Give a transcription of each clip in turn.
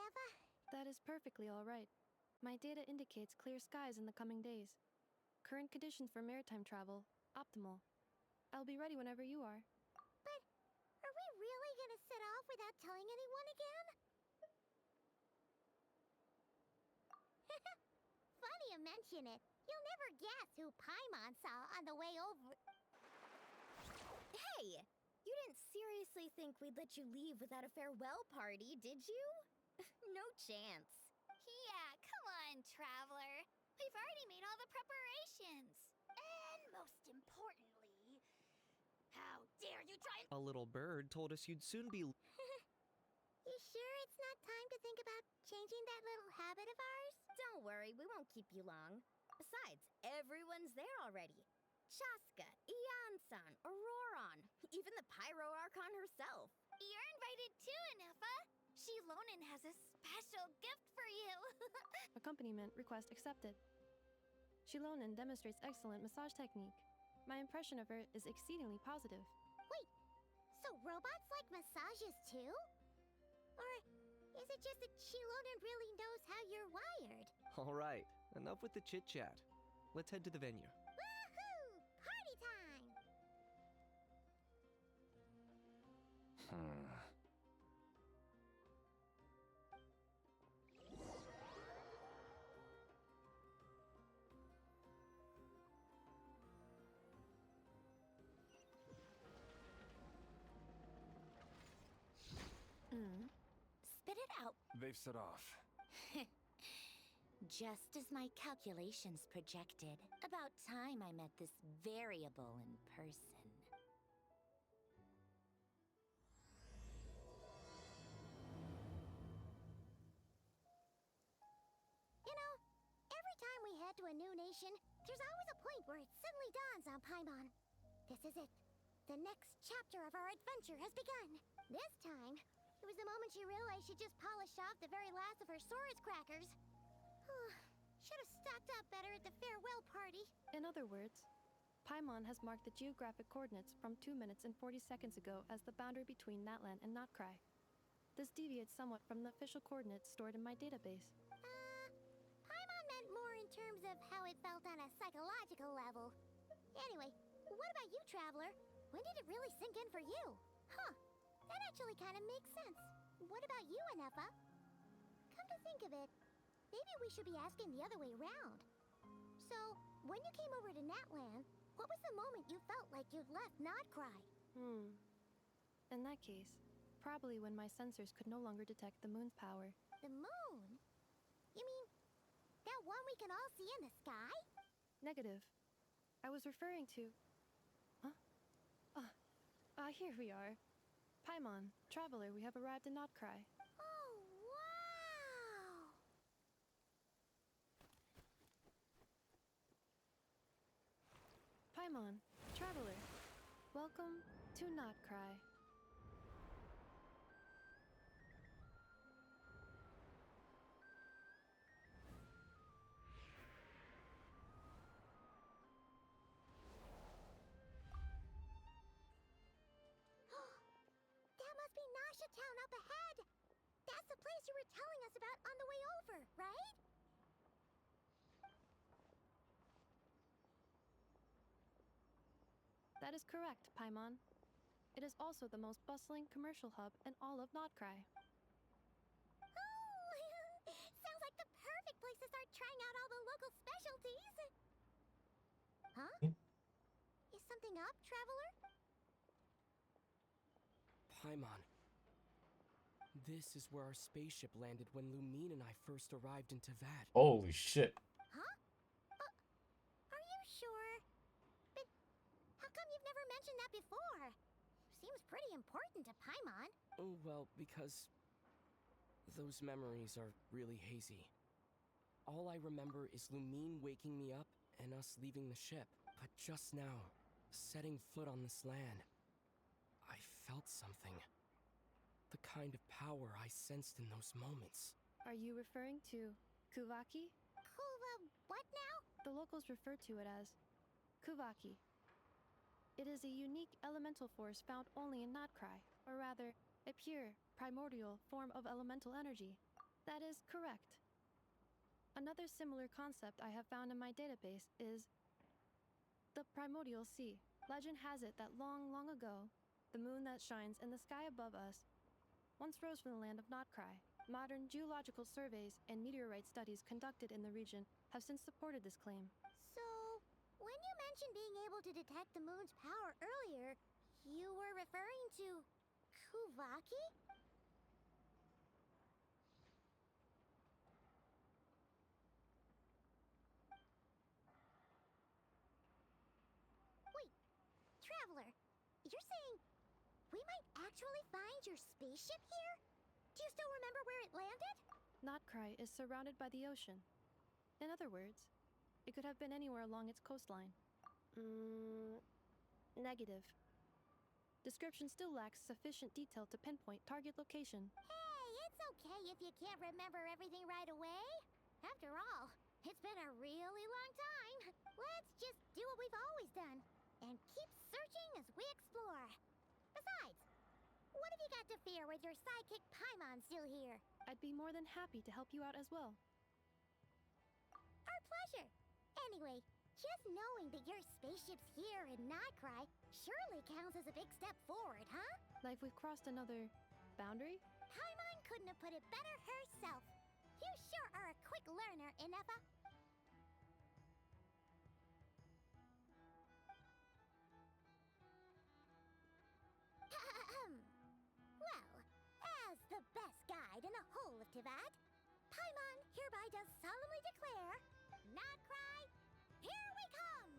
Eva? That is perfectly all right. My data indicates clear skies in the coming days. Current conditions for maritime travel, optimal. I'll be ready whenever you are. But are we really gonna set off without telling anyone again? Funny you mention it. You'll never guess who Paimon saw on the way over. Hey! You didn't seriously think we'd let you leave without a farewell party, did you? No chance. Yeah, come on, Traveler. We've already made all the preparations. And most importantly, how dare you try and... A little bird told us you'd soon be... You sure it's not time to think about changing that little habit of ours? Don't worry, we won't keep you long. Besides, everyone's there already. Chaska, Ian-san, Auroron, even the Pyro Archon herself. You're invited too, Anefa. Shilonen has a special gift for you. Accompaniment request accepted. Shilonen demonstrates excellent massage technique. My impression of her is exceedingly positive. Wait, so robots like massages too? Or is it just that Shilonen really knows how you're wired? All right, enough with the chit-chat. Let's head to the venue. Woohoo! Party time! Spit it out. They've set off. Just as my calculations projected. About time I met this variable in person. You know, every time we head to a new nation, there's always a point where it suddenly dawns on Paimon. This is it. The next chapter of our adventure has begun. This time, it was the moment she realized she just polished off the very last of her Saurus crackers. Should have stocked up better at the farewell party. In other words, Paimon has marked the geographic coordinates from 2 minutes and 40 seconds ago as the boundary between Natlan and Nod Krai. This deviates somewhat from the official coordinates stored in my database. Paimon meant more in terms of how it felt on a psychological level. Anyway, what about you, Traveler? When did it really sink in for you? Huh, that actually kind of makes sense. What about you, Anefa? Come to think of it, maybe we should be asking the other way around. So, when you came over to Natlan, what was the moment you felt like you'd left Nod Krai? In that case, probably when my sensors could no longer detect the moon's power. The moon? You mean that one we can all see in the sky? Negative. I was referring to... Huh? Here we are. Paimon, Traveler, we have arrived in Nod Krai. Oh, wow! Paimon, Traveler, welcome to Nod Krai. That must be Nasha Town up ahead! That's the place you were telling us about on the way over, right? That is correct, Paimon. It is also the most bustling commercial hub in all of Nod Krai. Oh! Sounds like the perfect place to start trying out all the local specialties! Huh? Is something up, Traveler? Paimon. This is where our spaceship landed when Lumine and I first arrived in Teyvat. Holy shit. Huh? Are you sure? But how come you've never mentioned that before? Seems pretty important to Paimon. Oh, well, because those memories are really hazy. All I remember is Lumine waking me up and us leaving the ship. But just now, setting foot on this land, I felt something. The kind of power I sensed in those moments. Are you referring to Kuvaki? What now? The locals refer to it as Kuvaki. It is a unique elemental force found only in Nod Krai, or rather, a pure, primordial form of elemental energy. That is correct. Another similar concept I have found in my database is the primordial sea. Legend has it that long, long ago, the moon that shines in the sky above us once rose from the land of Nod Krai. Modern geological surveys and meteorite studies conducted in the region have since supported this claim. So, when you mentioned being able to detect the moon's power earlier, you were referring to Kuvaki? Wait, Traveler, you're saying we might actually find your spaceship here? Do you still remember where it landed? Nod Krai is surrounded by the ocean. In other words, it could have been anywhere along its coastline. Negative. Description still lacks sufficient detail to pinpoint target location. Hey, it's okay if you can't remember everything right away. After all, it's been a really long time. Let's just do what we've always done and keep searching as we explore. Besides, what have you got to fear with your sidekick Paimon still here? I'd be more than happy to help you out as well. Our pleasure. Anyway, just knowing that your spaceship's here in Nod Krai surely counts as a big step forward, huh? Like we've crossed another boundary? Paimon couldn't have put it better herself. You sure are a quick learner, Inefa. Well, as the best guide in the whole of Tibet, Paimon hereby does solemnly declare, Nod Krai, here we come!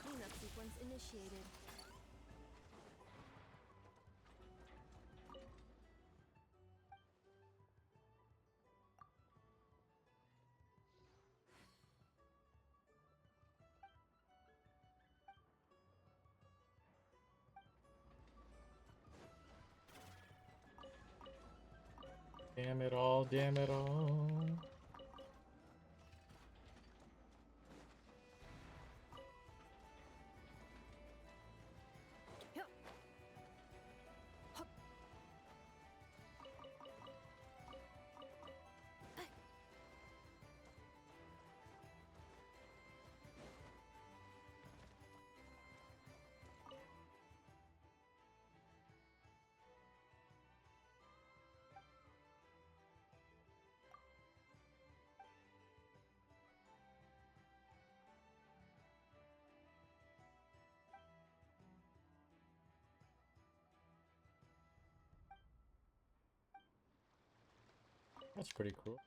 Cleanup sequence initiated. Damn it all, damn it all. That's pretty cool.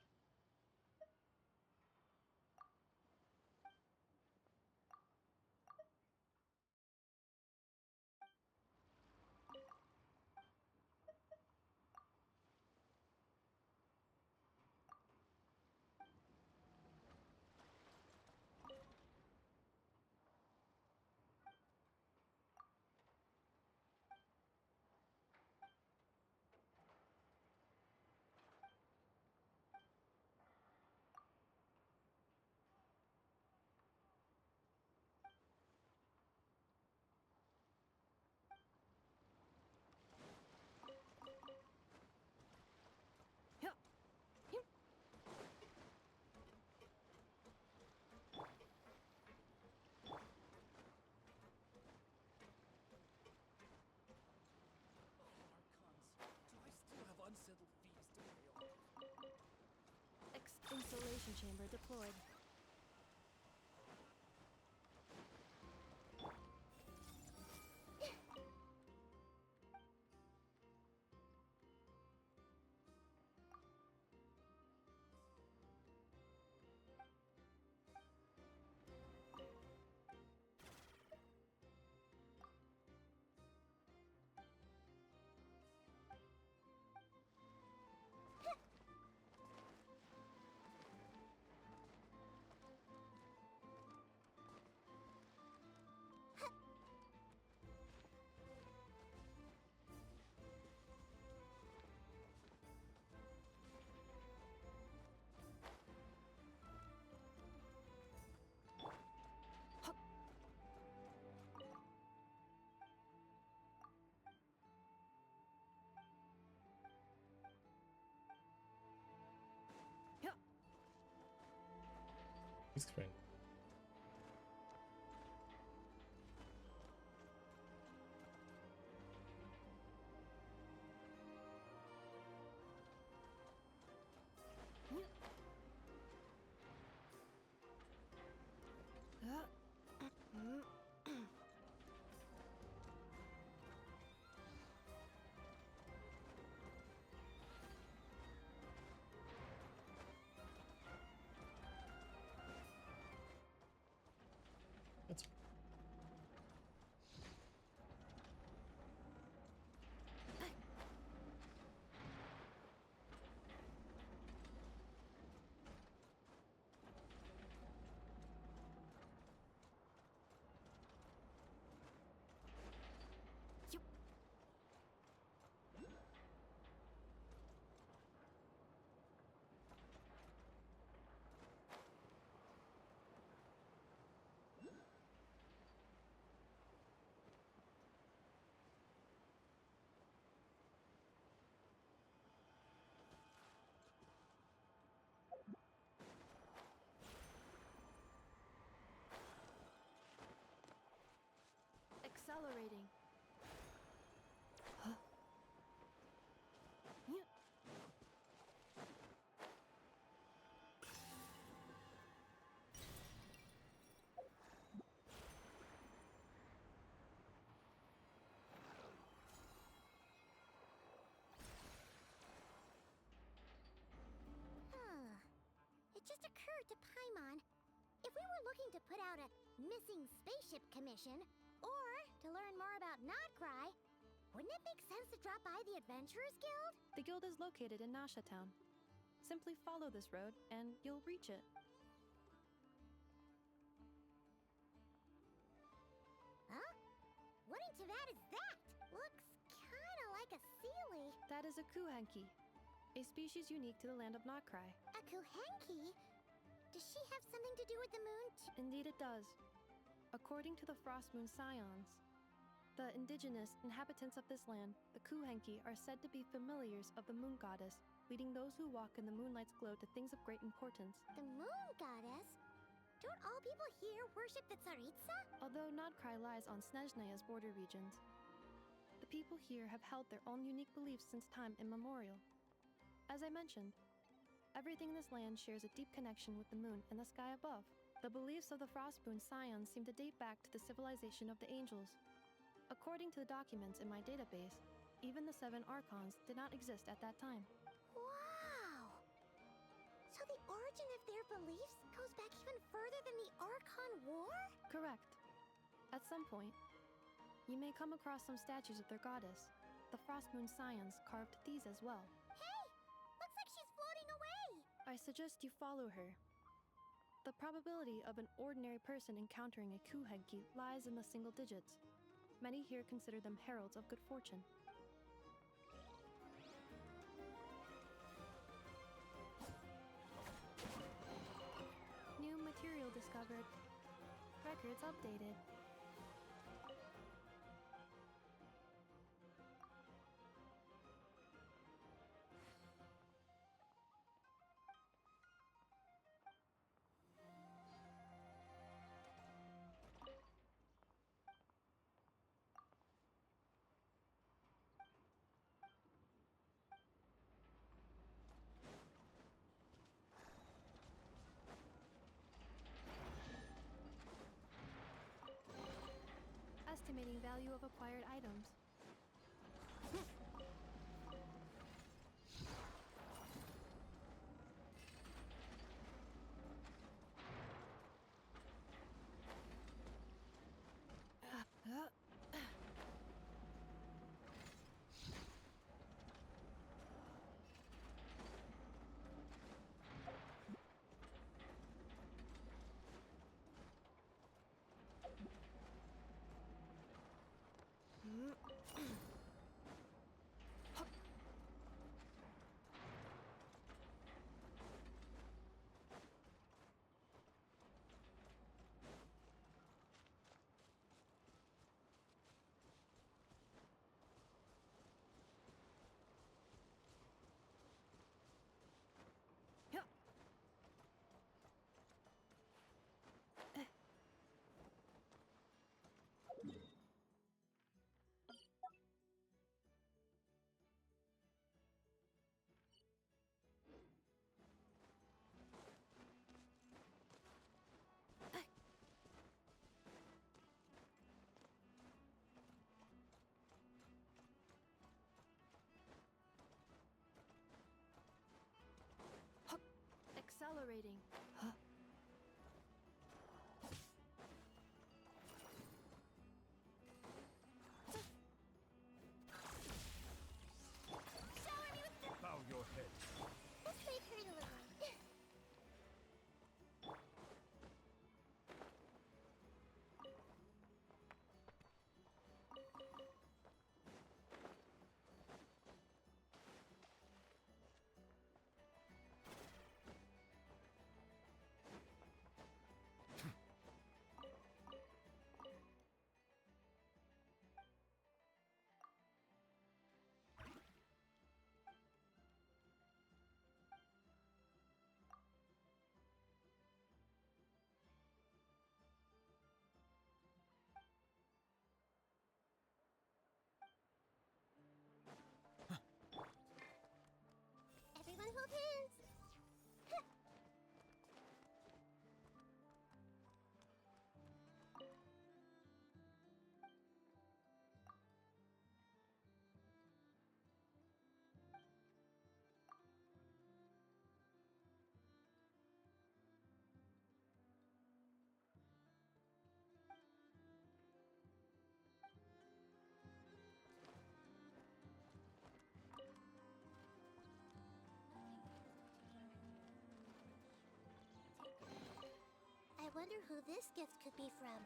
Installation chamber deployed. screen. That's Accelerating. It just occurred to Paimon, if we were looking to put out a missing spaceship commission, or to learn more about Nod Krai, wouldn't it make sense to drop by the Adventurers Guild? The guild is located in Nasha Town. Simply follow this road and you'll reach it. Huh? What into that is that? Looks kinda like a Sealy. That is a kuhenki, a species unique to the land of Nod Krai. A Kuhenki? Does she have something to do with the moon Indeed it does. According to the Frost Moon Scions, the indigenous inhabitants of this land, the kuhenki, are said to be familiars of the moon goddess, leading those who walk in the moonlight's glow to things of great importance. The moon goddess? Don't all people here worship the Tsaritsa? Although Nod Krai lies on Snezhneya's border regions, the people here have held their own unique beliefs since time immemorial. As I mentioned, everything in this land shares a deep connection with the moon and the sky above. The beliefs of the Frost Moon Scions seem to date back to the civilization of the angels. According to the documents in my database, even the 7 Archons did not exist at that time. Wow! So the origin of their beliefs goes back even further than the Archon War? Correct. At some point, you may come across some statues of their goddess. The Frost Moon Scions carved these as well. Hey! Looks like she's floating away! I suggest you follow her. The probability of an ordinary person encountering a kuhenki lies in the single digits. Many here consider them heralds of good fortune. New material discovered. Records updated. Estimating value of acquired items. Accelerating. Shower me with the... Bow your head. This may hurt a little. Everyone hold hands. I wonder who this gift could be from.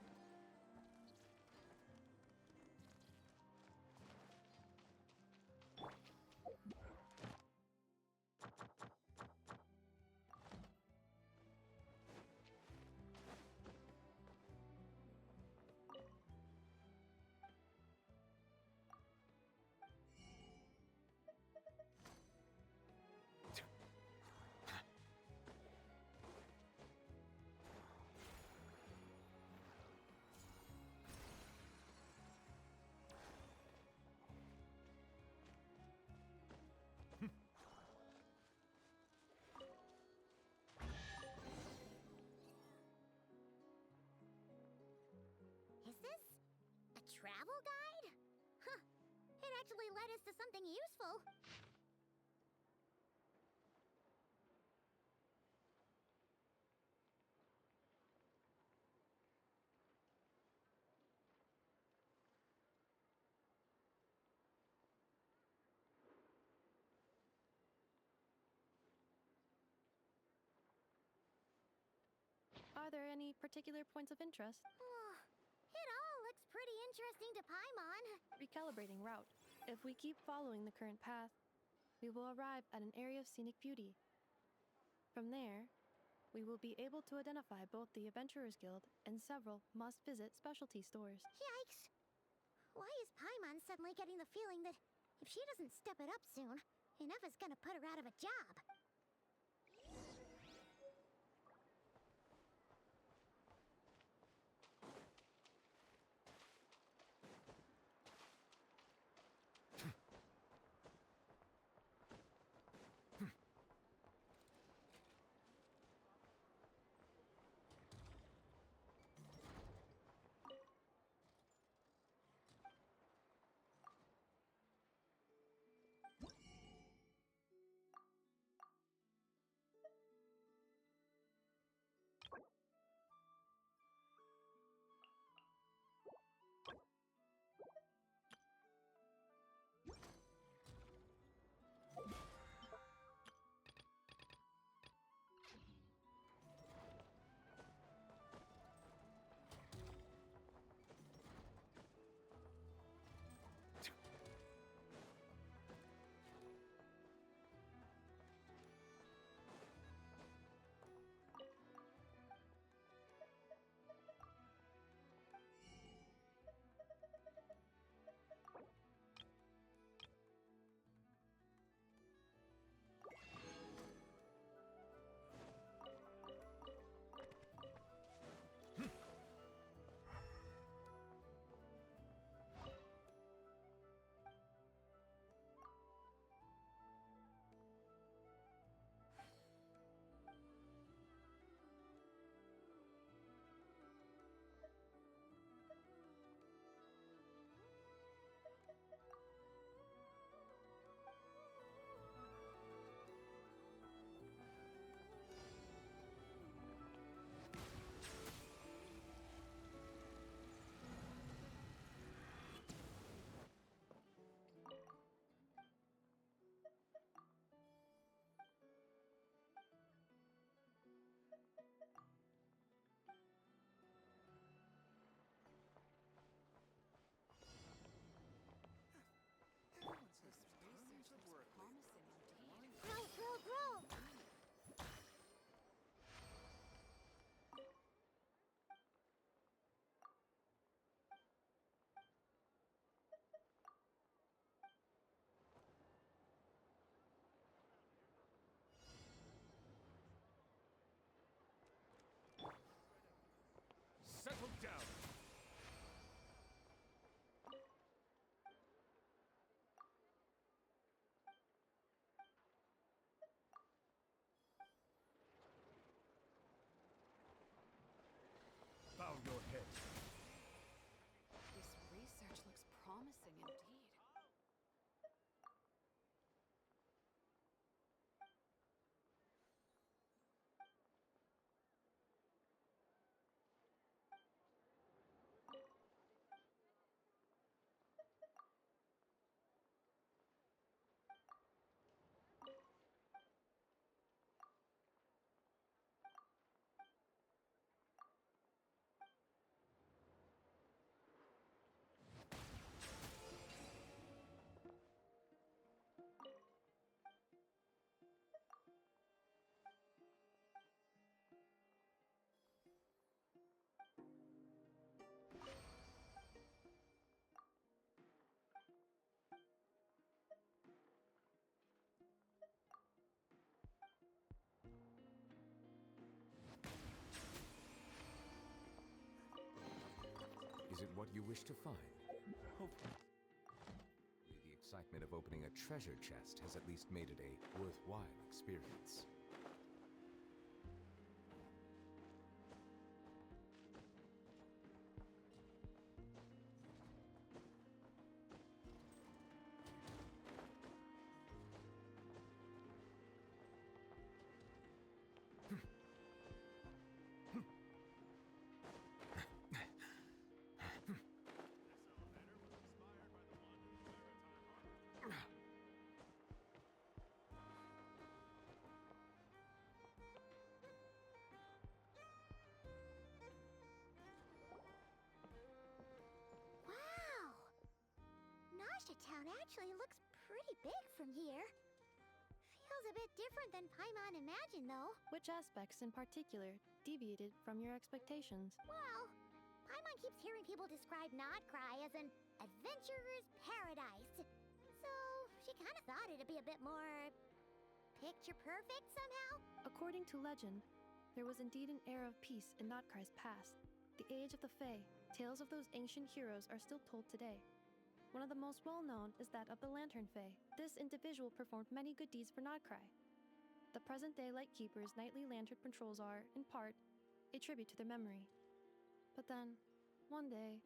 Is this a travel guide? Huh. It actually led us to something useful. Are there any particular points of interest? It all looks pretty interesting to Paimon. Recalibrating route. If we keep following the current path, we will arrive at an area of scenic beauty. From there, we will be able to identify both the Adventurers Guild and several must-visit specialty stores. Yikes. Why is Paimon suddenly getting the feeling that if she doesn't step it up soon, enough is gonna put her out of a job? Is it what you wish to find? Hopefully. The excitement of opening a treasure chest has at least made it a worthwhile experience. Wow! Nasha Town actually looks pretty big from here. Feels a bit different than Paimon imagined, though. Which aspects in particular deviated from your expectations? Well, Paimon keeps hearing people describe Nod Krai as an adventurer's paradise. So, she kind of thought it'd be a bit more picture perfect somehow. According to legend, there was indeed an era of peace in Nod Krai's past. The age of the Fae, tales of those ancient heroes are still told today. One of the most well-known is that of the Lantern Fae. This individual performed many good deeds for Nod Krai. The present-day Lightkeeper's nightly lantern patrols are, in part, a tribute to their memory. But then, one day,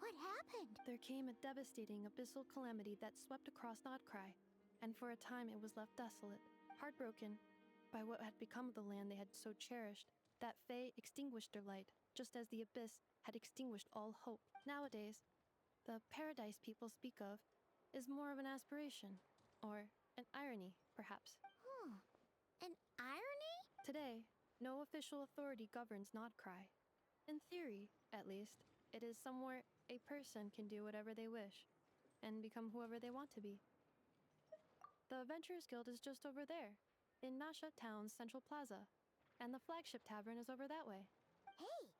What happened? there came a devastating abyssal calamity that swept across Nod Krai, and for a time it was left desolate. Heartbroken by what had become of the land they had so cherished, that Fae extinguished their light, just as the abyss had extinguished all hope. Nowadays, the paradise people speak of is more of an aspiration, or an irony, perhaps. An irony? Today, no official authority governs Nod Krai. In theory, at least, it is somewhere a person can do whatever they wish, and become whoever they want to be. The Adventurers Guild is just over there, in Nasha Town's central plaza, and the flagship tavern is over that way. Hey,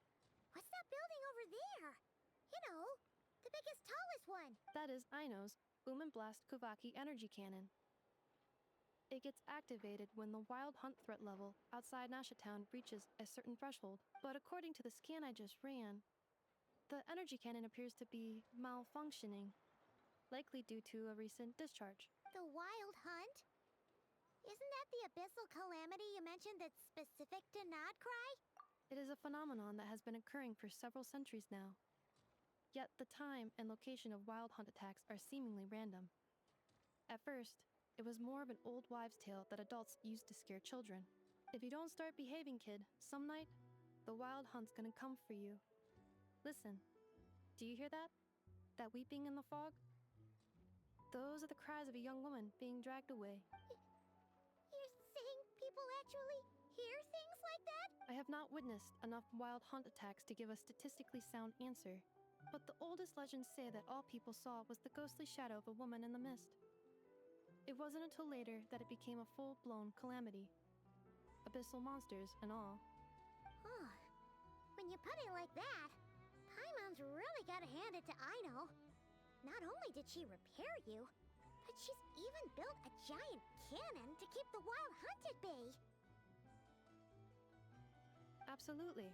what's that building over there? You know, the biggest, tallest one. That is Aino's Boom and Blast Kuvaki energy cannon. It gets activated when the wild hunt threat level outside Nasha Town reaches a certain threshold, but according to the scan I just ran, the energy cannon appears to be malfunctioning, likely due to a recent discharge. The wild hunt? Isn't that the abyssal calamity you mentioned that's specific to Nod Krai? It is a phenomenon that has been occurring for several centuries now. Yet the time and location of wild hunt attacks are seemingly random. At first, it was more of an old wives' tale that adults used to scare children. If you don't start behaving, kid, some night, the wild hunt's gonna come for you. Listen, do you hear that? That weeping in the fog? Those are the cries of a young woman being dragged away. You're saying people actually hear things like that? I have not witnessed enough wild hunt attacks to give a statistically sound answer, but the oldest legends say that all people saw was the ghostly shadow of a woman in the mist. It wasn't until later that it became a full-blown calamity. Abyssal monsters and all. Oh, when you put it like that, Paimon's really gotta hand it to Aino. Not only did she repair you, but she's even built a giant cannon to keep the wild hunt at bay. Absolutely.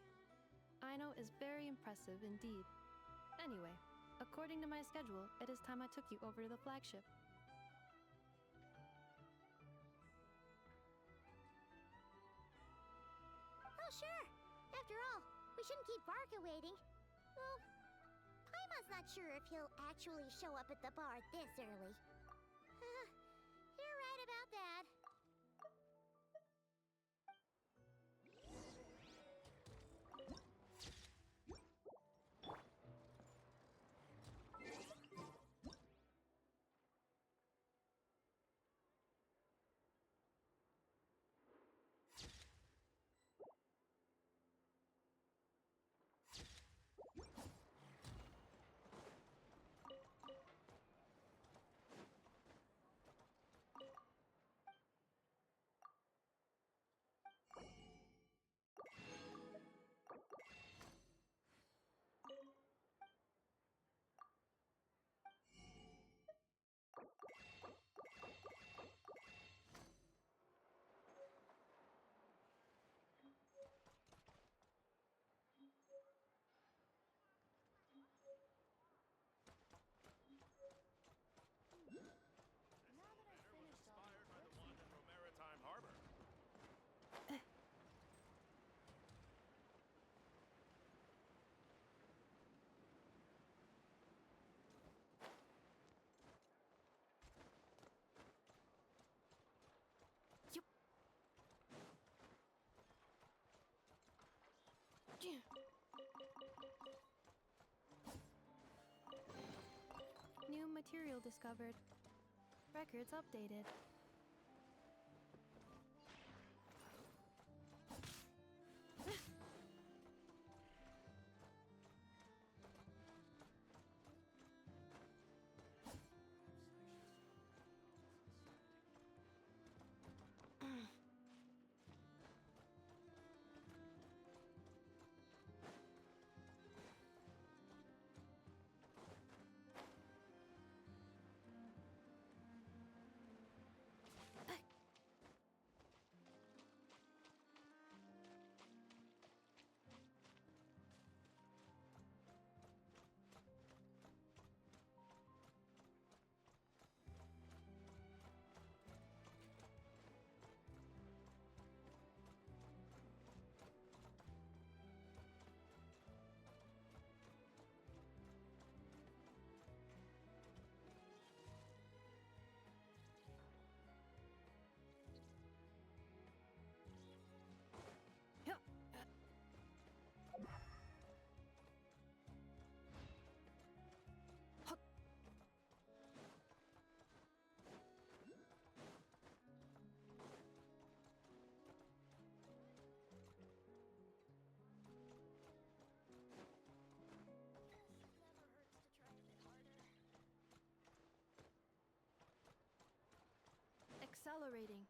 Aino is very impressive indeed. Anyway, according to my schedule, it is time I took you over to the flagship. Oh, sure. After all, we shouldn't keep Varka waiting. Well, Paimon's not sure if he'll actually show up at the bar this early. You're right about that. material discovered. Records updated. Accelerating.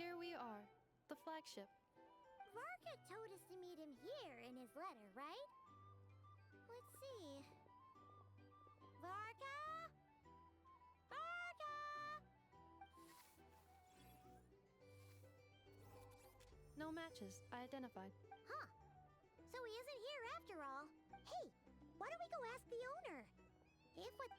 Here we are, the flagship. Varka told us to meet him here in his letter, right? Let's see. Varka? Varka! No matches, I identified. Huh. So he isn't here after all. Hey, why don't we go ask the owner? If what...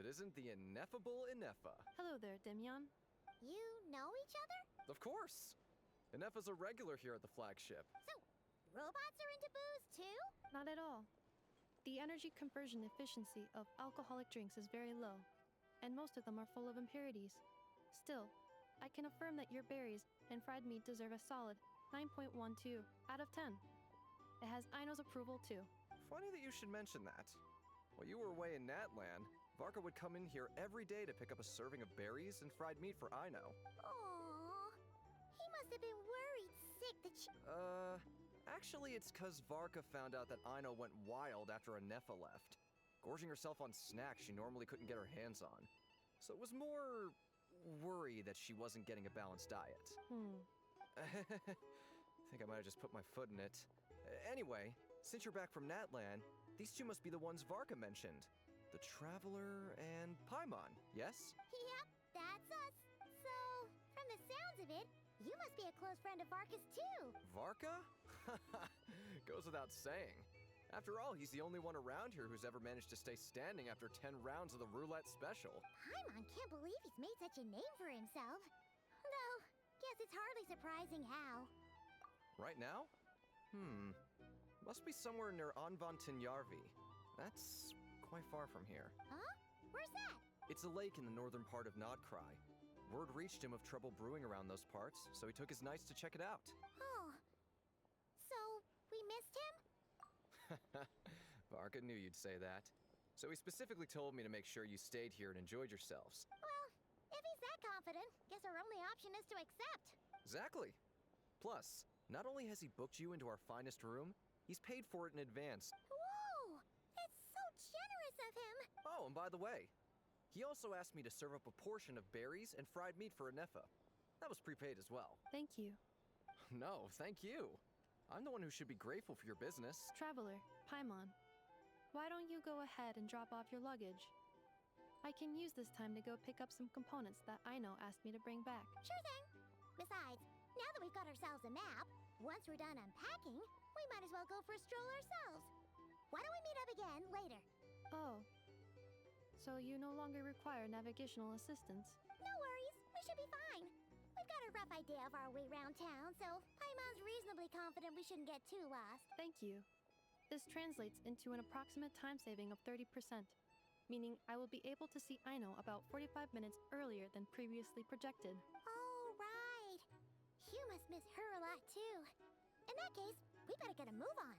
isn't the ineffable Inefa. Hello there, Dimyon. You know each other? Of course! Inefa's a regular here at the flagship. So, robots are into booze too? Not at all. The energy conversion efficiency of alcoholic drinks is very low, and most of them are full of impurities. Still, I can affirm that your berries and fried meat deserve a solid 9.12 out of 10. It has Aino's approval too. Funny that you should mention that. While you were away in Natlan, Varka would come in here every day to pick up a serving of berries and fried meat for Aino. Aww. He must have been worried sick that she... Actually, it's 'cause Varka found out that Aino went wild after Inefa left, gorging herself on snacks she normally couldn't get her hands on. So it was more worry that she wasn't getting a balanced diet. I think I might have just put my foot in it. Anyway, since you're back from Natlan, these two must be the ones Varka mentioned. The Traveler and Paimon, yes? Yep, that's us. So, from the sounds of it, you must be a close friend of Varka's too. Varka? Goes without saying. After all, he's the only one around here who's ever managed to stay standing after 10 rounds of the roulette special. Paimon can't believe he's made such a name for himself. Though, guess it's hardly surprising how. Right now? Must be somewhere near Anvantinyarvi. That's quite far from here. Huh? Where's that? It's a lake in the northern part of Nod Krai. Word reached him of trouble brewing around those parts, so he took his knights to check it out. Oh. So, we missed him? Varka knew you'd say that. So he specifically told me to make sure you stayed here and enjoyed yourselves. Well, if he's that confident, guess our only option is to accept. Exactly. Plus, not only has he booked you into our finest room, he's paid for it in advance. Whoa! That's so generous of him! Oh, and by the way, he also asked me to serve up a portion of berries and fried meat for Inefa. That was prepaid as well. Thank you. No, thank you. I'm the one who should be grateful for your business. Traveler, Paimon, why don't you go ahead and drop off your luggage? I can use this time to go pick up some components that Aino asked me to bring back. Sure thing. Besides, now that we've got ourselves a map, once we're done unpacking, we might as well go for a stroll ourselves. Why don't we meet up again later? Oh. So you no longer require navigational assistance? No worries, we should be fine. We've got a rough idea of our way around town, so Paimon's reasonably confident we shouldn't get too lost. Thank you. This translates into an approximate time saving of 30%, meaning I will be able to see Aino about 45 minutes earlier than previously projected. Oh, right. You must miss her a lot, too. In that case, we better get a move on.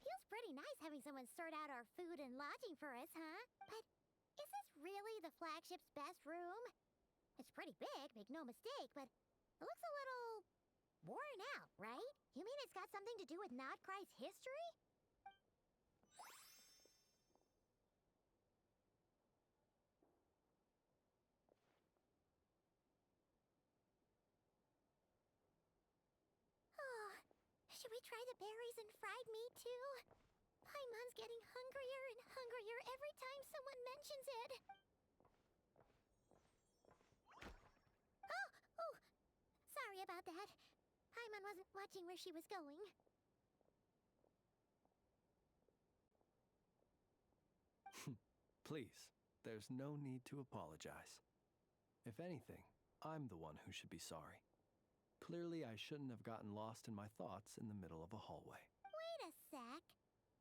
Feels pretty nice having someone sort out our food and lodging for us, huh? But is this really the flagship's best room? It's pretty big, make no mistake, but it looks a little worn out, right? You mean it's got something to do with Nod Krai's history? Oh, should we try the berries and fried meat too? Paimon's getting hungrier and hungrier every time someone mentions it. Oh, sorry about that. Paimon wasn't watching where she was going. Please, there's no need to apologize. If anything, I'm the one who should be sorry. Clearly, I shouldn't have gotten lost in my thoughts in the middle of a hallway. Wait a sec.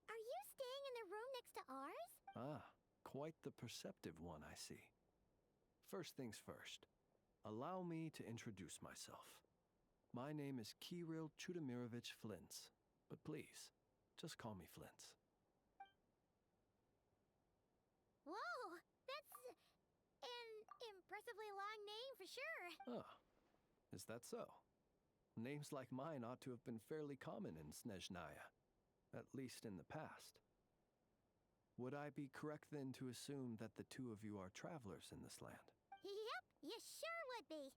Are you staying in the room next to ours? Ah, quite the perceptive one, I see. First things first, allow me to introduce myself. My name is Kirill Chudamirovich Flintz, but please, just call me Flintz. Whoa, that's an impressively long name for sure. Ah, is that so? Names like mine ought to have been fairly common in Snezhnaya, at least in the past. Would I be correct then to assume that the two of you are travelers in this land? Yep, you sure would be.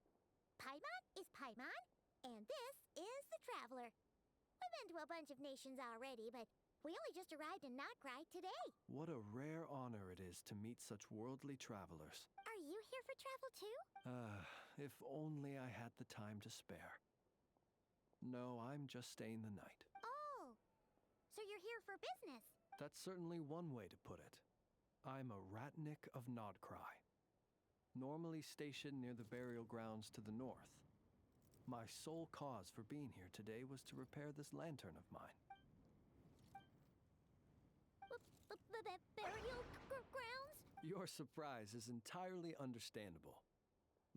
Paimon is Paimon, and this is the Traveler. We've been to a bunch of nations already, but we only just arrived in Nod Krai today. What a rare honor it is to meet such worldly travelers. Are you here for travel too? If only I had the time to spare. No, I'm just staying the night. Oh, so you're here for business? That's certainly one way to put it. I'm a Ratnik of Nod Krai, normally stationed near the burial grounds to the north. My sole cause for being here today was to repair this lantern of mine. Burial grounds? Your surprise is entirely understandable.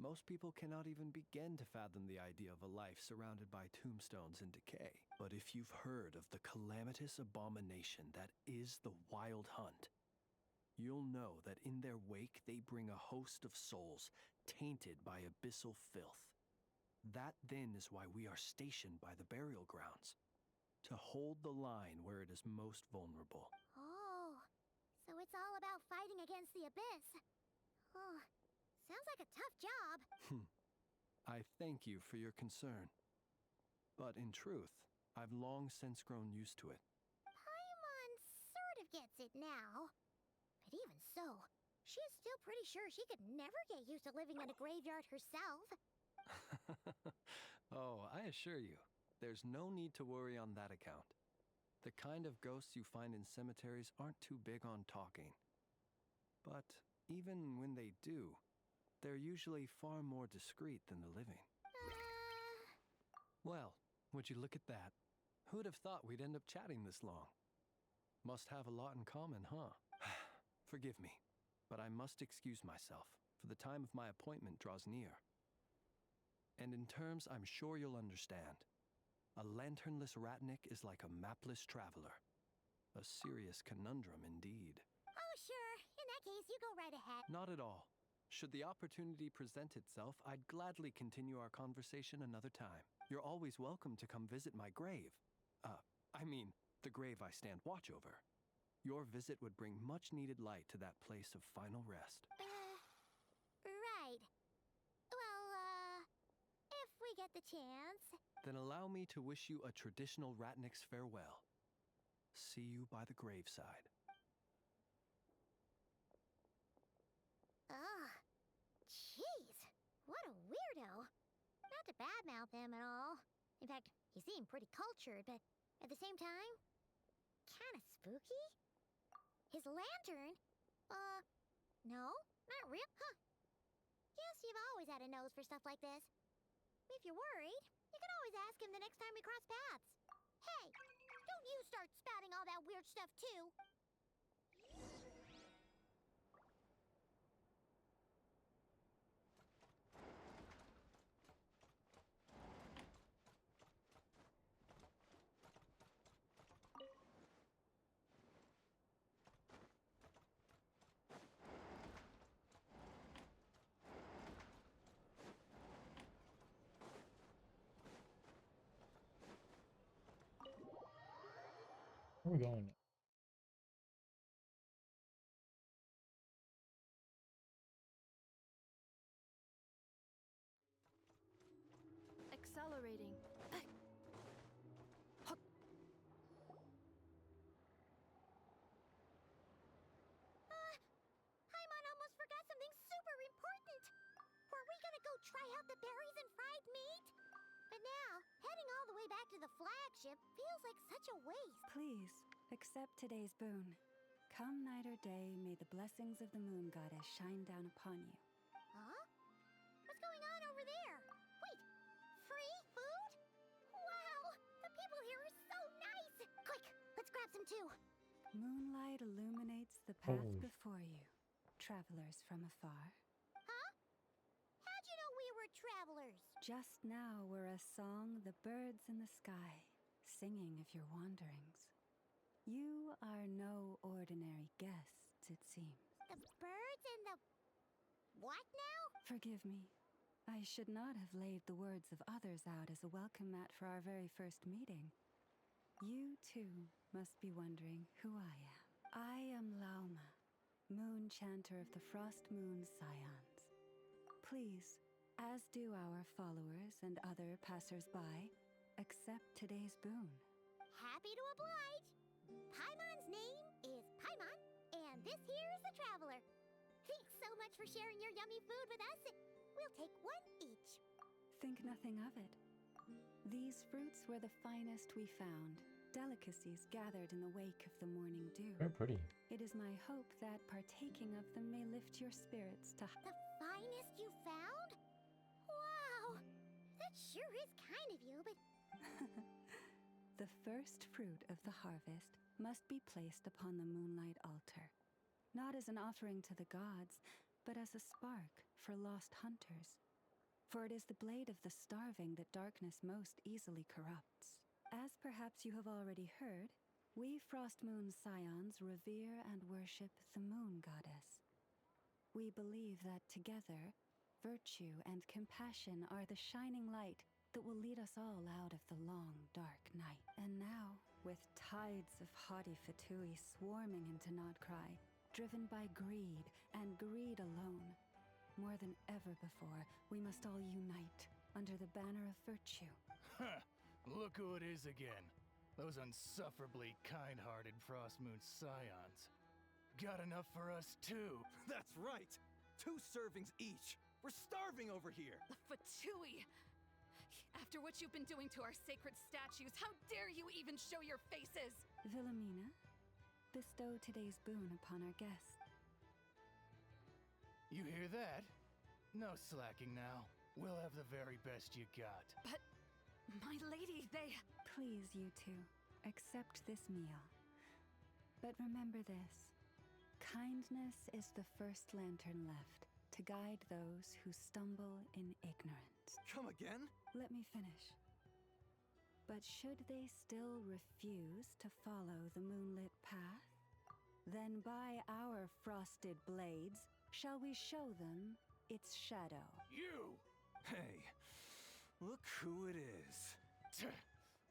Most people cannot even begin to fathom the idea of a life surrounded by tombstones and decay. But if you've heard of the calamitous abomination that is the Wild Hunt, you'll know that in their wake they bring a host of souls tainted by abyssal filth. That then is why we are stationed by the burial grounds, to hold the line where it is most vulnerable. Oh, so it's all about fighting against the abyss. Oh, sounds like a tough job. I thank you for your concern. But in truth, I've long since grown used to it. Paimon sort of gets it now. But even so, she's still pretty sure she could never get used to living in a graveyard herself. Oh, I assure you, there's no need to worry on that account. The kind of ghosts you find in cemeteries aren't too big on talking. But even when they do, they're usually far more discreet than the living. Well, would you look at that? Who'd have thought we'd end up chatting this long? Must have a lot in common, huh? Forgive me, but I must excuse myself, for the time of my appointment draws near. And in terms I'm sure you'll understand, a lanternless Ratnik is like a mapless traveler. A serious conundrum indeed. Oh, sure. In that case, you go right ahead. Not at all. Should the opportunity present itself, I'd gladly continue our conversation another time. You're always welcome to come visit my grave. The grave I stand watch over. Your visit would bring much-needed light to that place of final rest. Right. Well, if we get the chance. Then allow me to wish you a traditional Ratnik's farewell. See you by the graveside. Ugh. Jeez. What a weirdo. Not to badmouth him at all. In fact, he seemed pretty cultured, but at the same time, kinda spooky? His lantern? No, not real. Huh. Guess you've always had a nose for stuff like this. If you're worried, you can always ask him the next time we cross paths. Hey, don't you start spouting all that weird stuff too. Where are we going? Accelerating. Paimon almost forgot something super important. Were we gonna go try out the berries and fried meat? But now, heading all the way back to the flagship feels like such a waste. Please, accept today's boon. Come night or day, may the blessings of the moon goddess shine down upon you. Huh? What's going on over there? Wait, free food? Wow, the people here are so nice. Quick, let's grab some too. Moonlight illuminates the path Holy before you, travelers from afar. Huh? How'd you know we were travelers? Just now were a song the birds in the sky, singing of your wanderings. You are no ordinary guests, it seems. The birds and the... what now? Forgive me. I should not have laid the words of others out as a welcome mat for our very first meeting. You, too, must be wondering who I am. I am Lauma, moon chanter of the Frost Moon Scions. Please, as do our followers and other passers-by, accept today's boon. Happy to oblige. Paimon's name is Paimon, and this here is the traveler. Thanks so much for sharing your yummy food with us. We'll take one each. Think nothing of it. These fruits were the finest we found, delicacies gathered in the wake of the morning dew. Very pretty. It is my hope that partaking of them may lift your spirits to... The finest you found? Wow, that sure is kind of you, but... The first fruit of the harvest must be placed upon the moonlight altar, not as an offering to the gods, but as a spark for lost hunters. For it is the blade of the starving that darkness most easily corrupts. As perhaps you have already heard, we Frost Moon Scions revere and worship the moon goddess. We believe that together, virtue and compassion are the shining light that will lead us all out of the long, dark night. And now, with tides of haughty Fatui swarming into Nod Krai, driven by greed and greed alone, more than ever before, we must all unite under the banner of virtue. Huh! Look who it is again. Those unsufferably kind-hearted Frost Moon Scions. Got enough for us too. That's right! 2 servings each! We're starving over here! The Fatui! After what you've been doing to our sacred statues, how dare you even show your faces? Wilhelmina, bestow today's boon upon our guests. You hear that? No slacking now. We'll have the very best you got. But, my lady, they... Please, you two, accept this meal. But remember this. Kindness is the first lantern left to guide those who stumble in ignorance. Come again? Let me finish. But should they still refuse to follow the moonlit path, then by our frosted blades shall we show them its shadow. You! Hey, look who it is.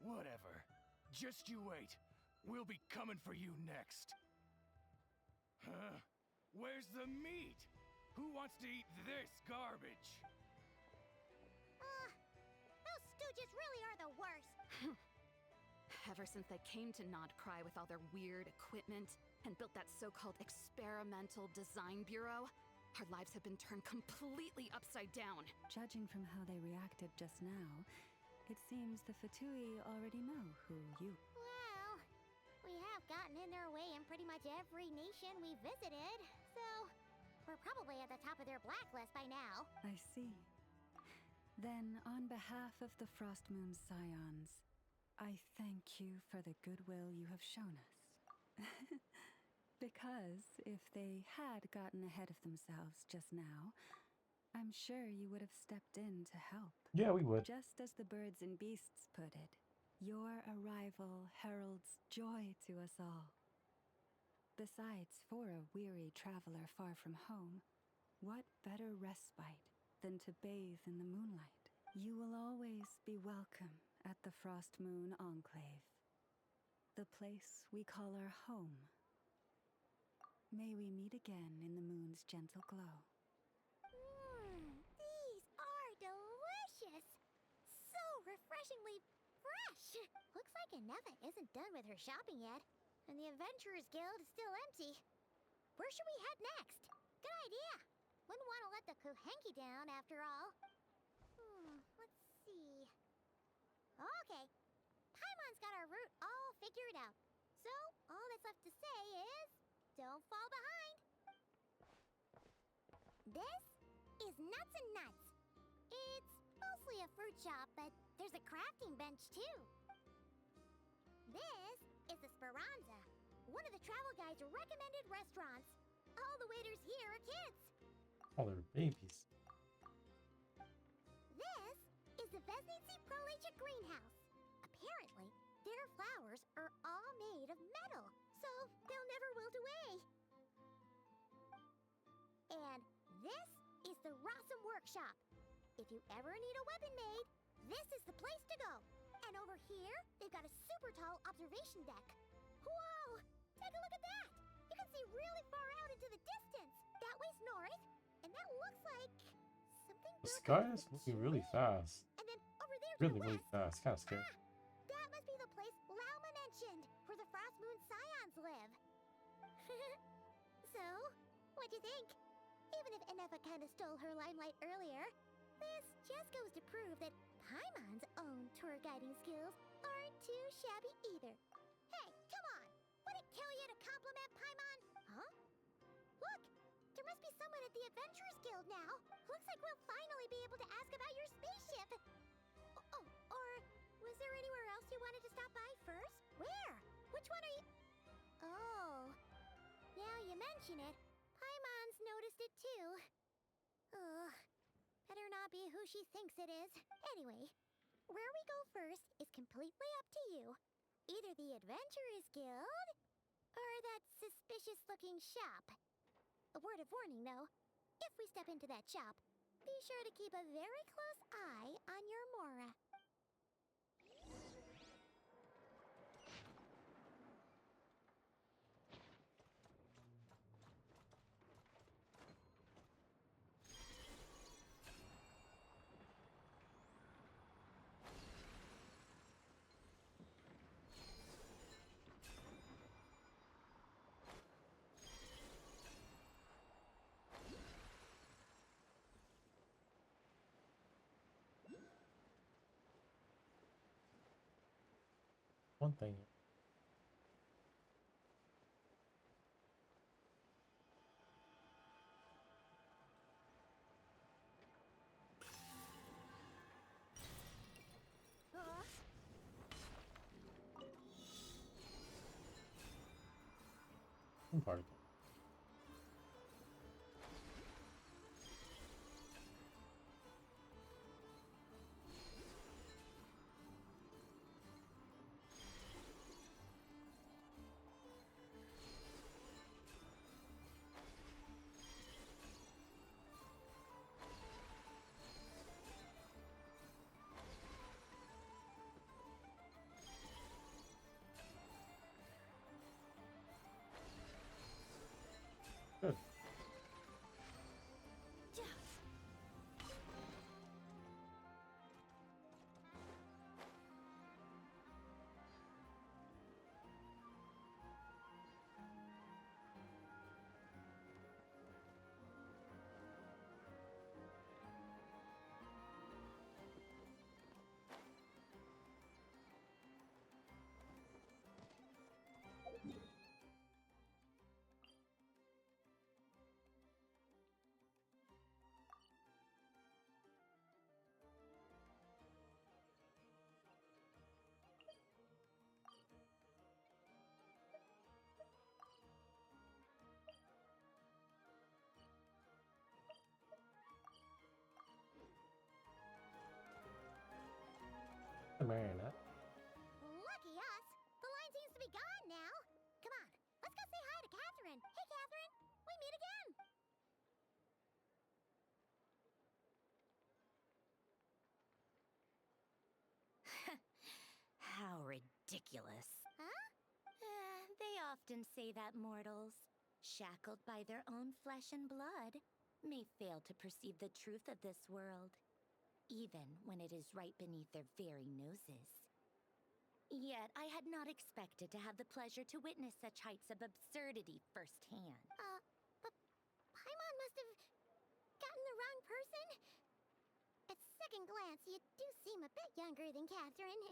Whatever. Just you wait. We'll be coming for you next. Huh? Where's the meat? Who wants to eat this garbage? Those stooges really are the worst. Ever since they came to Nod Krai with all their weird equipment and built that so-called experimental design bureau, our lives have been turned completely upside down. Judging from how they reacted just now, it seems the Fatui already know who you... Well, we have gotten in their way in pretty much every nation we visited, so we're probably at the top of their blacklist by now. I see. Then, on behalf of the Frost Moon Scions, I thank you for the goodwill you have shown us. Because if they had gotten ahead of themselves just now, I'm sure you would have stepped in to help. Yeah, we would. Just as the birds and beasts put it, your arrival heralds joy to us all. Besides, for a weary traveler far from home, what better respite than to bathe in the moonlight? You will always be welcome at the Frost Moon Enclave. the place we call our home. May we meet again in the moon's gentle glow. These are delicious! So refreshingly fresh! Looks like Inefa isn't done with her shopping yet, and the Adventurers Guild is still empty. Where should we head next? Good idea! Wouldn't want to let the Kuhenki down, after all. Let's see. Okay. Paimon's got our route all figured out. So, all that's left to say is, don't fall behind. This is Nuts and Nuts. It's mostly a fruit shop, but there's a crafting bench too. This is the Speranza, one of the travel guide's recommended restaurants. All the waiters here are kids. Oh, they're babies. This is the Vesnici Prolicha greenhouse. Apparently, their flowers are all made of metal, so they'll never wilt away. And this is the Rossum Workshop. If you ever need a weapon made, this is the place to go. And over here, they've got a super tall observation deck. Whoa! Take a look at that! You can see really far out into the distance. That way's north, and that looks like something. The sky is moving really fast. And then over there to Really, the really west, fast. Kind of scary. that must be the place Lauma mentioned, where the Frost Moon Scions live. So, what'd you think? Even if Inefa kind of stole her limelight earlier, this just goes to prove that Paimon's own tour guiding skills aren't too shabby either. Hey, come on! Would it kill you to compliment Paimon? Huh? Look! There must be someone at the Adventurers Guild now. Looks like we'll finally be able to ask about your spaceship. Oh, or was there anywhere else you wanted to stop by first? Where? Which one are you... Oh, now you mention it, Paimon's noticed it too. Ugh, better not be who she thinks it is. Anyway, where we go first is completely up to you. Either the Adventurers Guild, or that suspicious-looking shop. A word of warning, though. If we step into that shop, be sure to keep a very close eye on your Mora. One thing. One part of it. Good. The marionette. Lucky us! The line seems to be gone now. Come on, let's go say hi to Catherine. Hey, Catherine! We meet again! How ridiculous. Huh? often say that mortals, shackled by their own flesh and blood, may fail to perceive the truth of this world, even when it is right beneath their very noses. Yet I had not expected to have the pleasure to witness such heights of absurdity firsthand. But Paimon must have gotten the wrong person? At second glance, you do seem a bit younger than Catherine,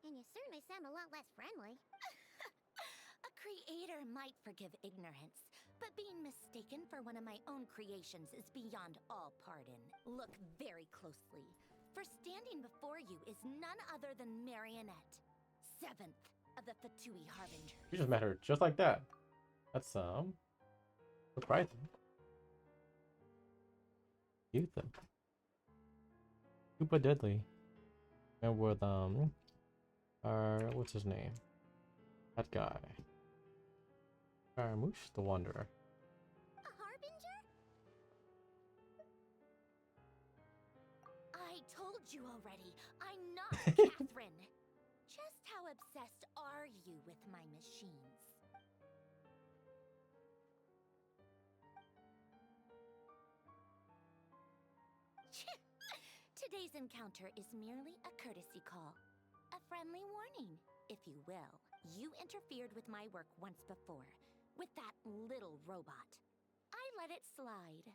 and you certainly sound a lot less friendly. A creator might forgive ignorance, but being mistaken for one of my own creations is beyond all pardon. Look very closely, for standing before you is none other than Marionette, 7th of the Fatui Harbinger. You just met her just like that. That's surprising. Cute though. Super deadly. And with what's his name? That guy. Scaramouche the Wanderer. A harbinger? I told you already, I'm not Catherine. Just how obsessed are you with my machines? Today's encounter is merely a courtesy call. A friendly warning, if you will. You interfered with my work once before, with that little robot. I let it slide.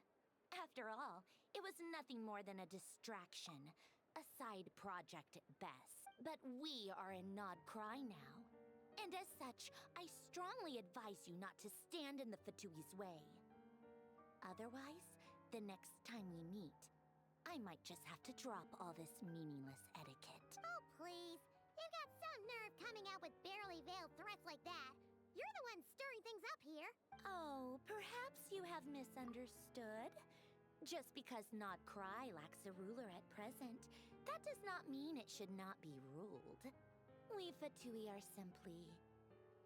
After all, it was nothing more than a distraction, a side project at best. But we are in Nod Krai now. And as such, I strongly advise you not to stand in the Fatui's way. Otherwise, the next time we meet, I might just have to drop all this meaningless etiquette. Oh, please. You've got some nerve coming out with barely veiled threats like that. You're the one stirring things up here. Oh, perhaps you have misunderstood. Just because Nod Krai lacks a ruler at present, that does not mean it should not be ruled. We Fatui are simply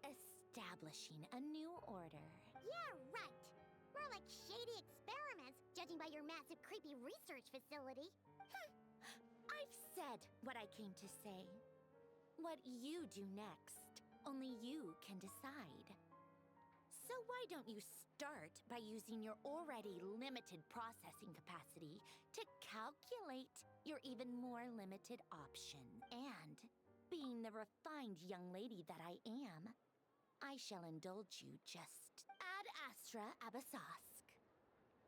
establishing a new order. Yeah, right. More like shady experiments, judging by your massive, creepy research facility. I've said what I came to say. What you do next, only you can decide. So why don't you start by using your already limited processing capacity to calculate your even more limited options? And, being the refined young lady that I am, I shall indulge you just ad astra abyssosk.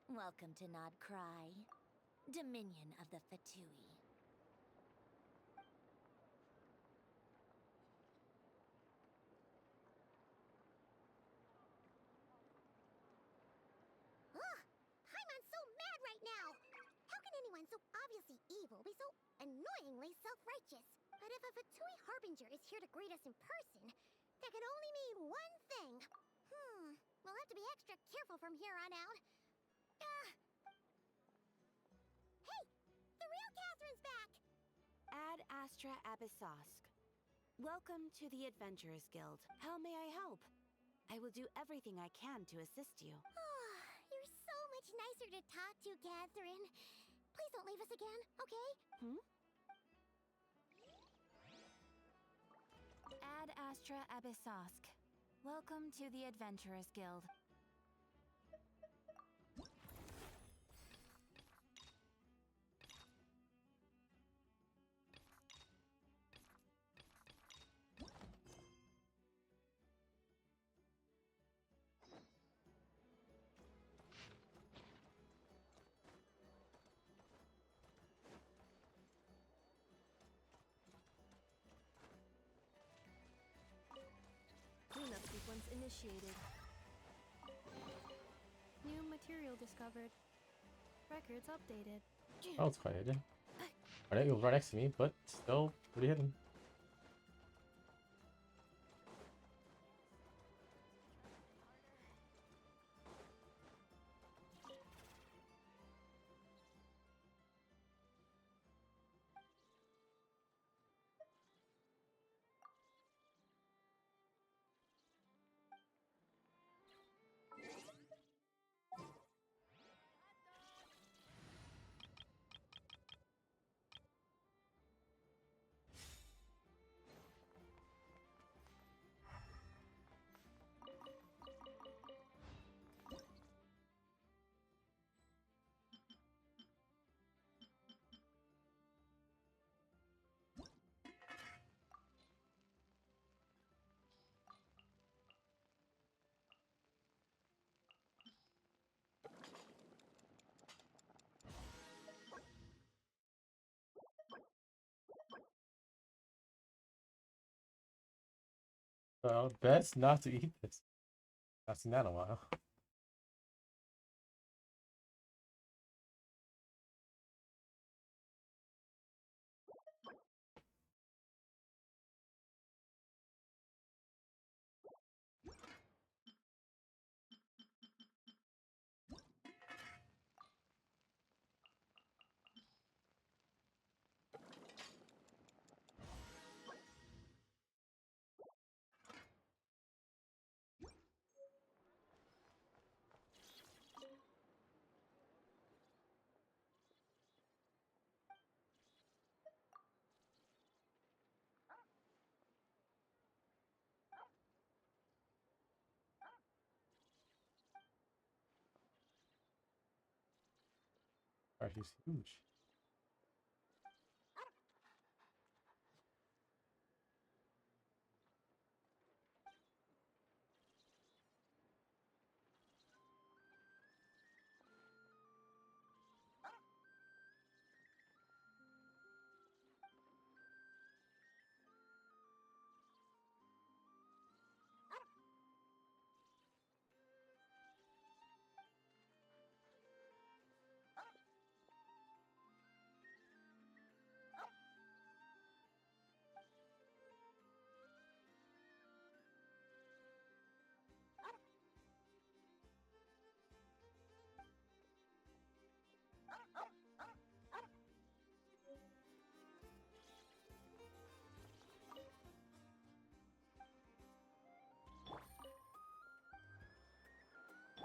Welcome to Nod Krai, Dominion of the Fatui. Ugh! Paimon's so mad right now! How can anyone so obviously evil be so annoyingly self-righteous? But if a Fatui Harbinger is here to greet us in person, that can only mean one thing. We'll have to be extra careful from here on out. Hey! The real Catherine's back! Ad Astra Abyssosk. Welcome to the Adventurers Guild. How may I help? I will do everything I can to assist you. You're so much nicer to talk to, Catherine. Please don't leave us again, okay? Ad Astra Abyssosk. Welcome to the Adventurers Guild. Cleanup sequence initiated. New material discovered. Records updated. Oh, it's quite hidden. I think it was right next to me, but still pretty hidden. Best not to eat this. I've seen that in a while. Alright, he's huge.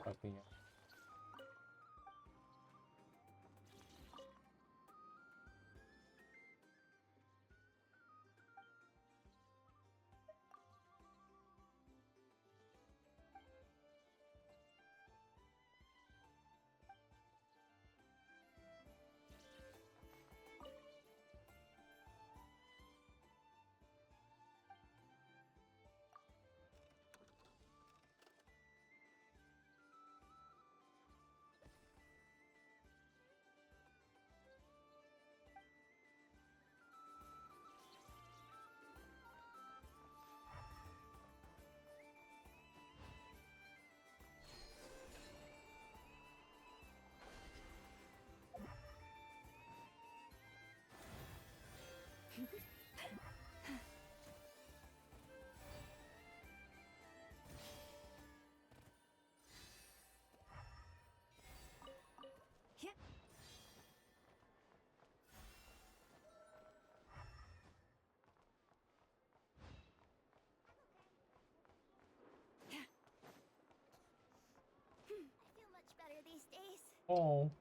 Fucking yeah. I feel much better these days. Oh.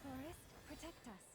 Forest, protect us.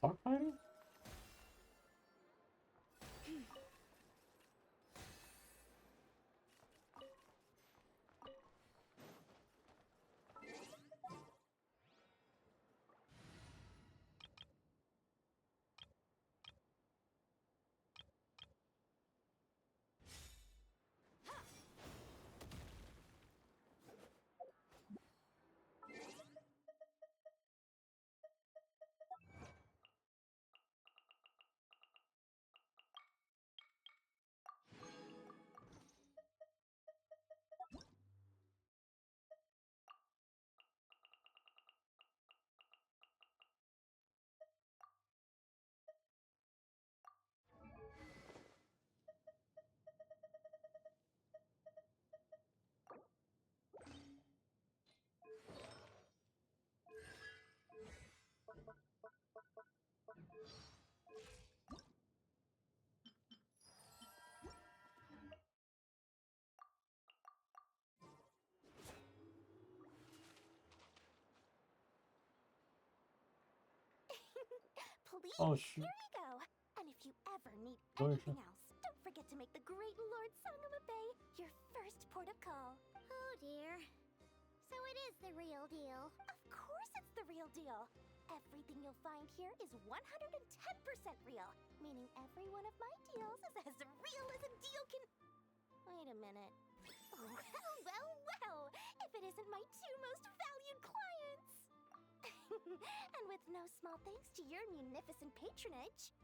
spark fighting? Please, Oh, shoot. here we go. And if you ever need Go ahead, anything else, don't forget to make the great Lord Sangama Bay your first port of call. Oh dear. So it is the real deal. Of course it's the real deal. Everything you'll find here is 110% real, meaning every one of my deals is as real as a deal can... Wait a minute. Well, if it isn't my two most valued clients. And with no small thanks to your munificent patronage.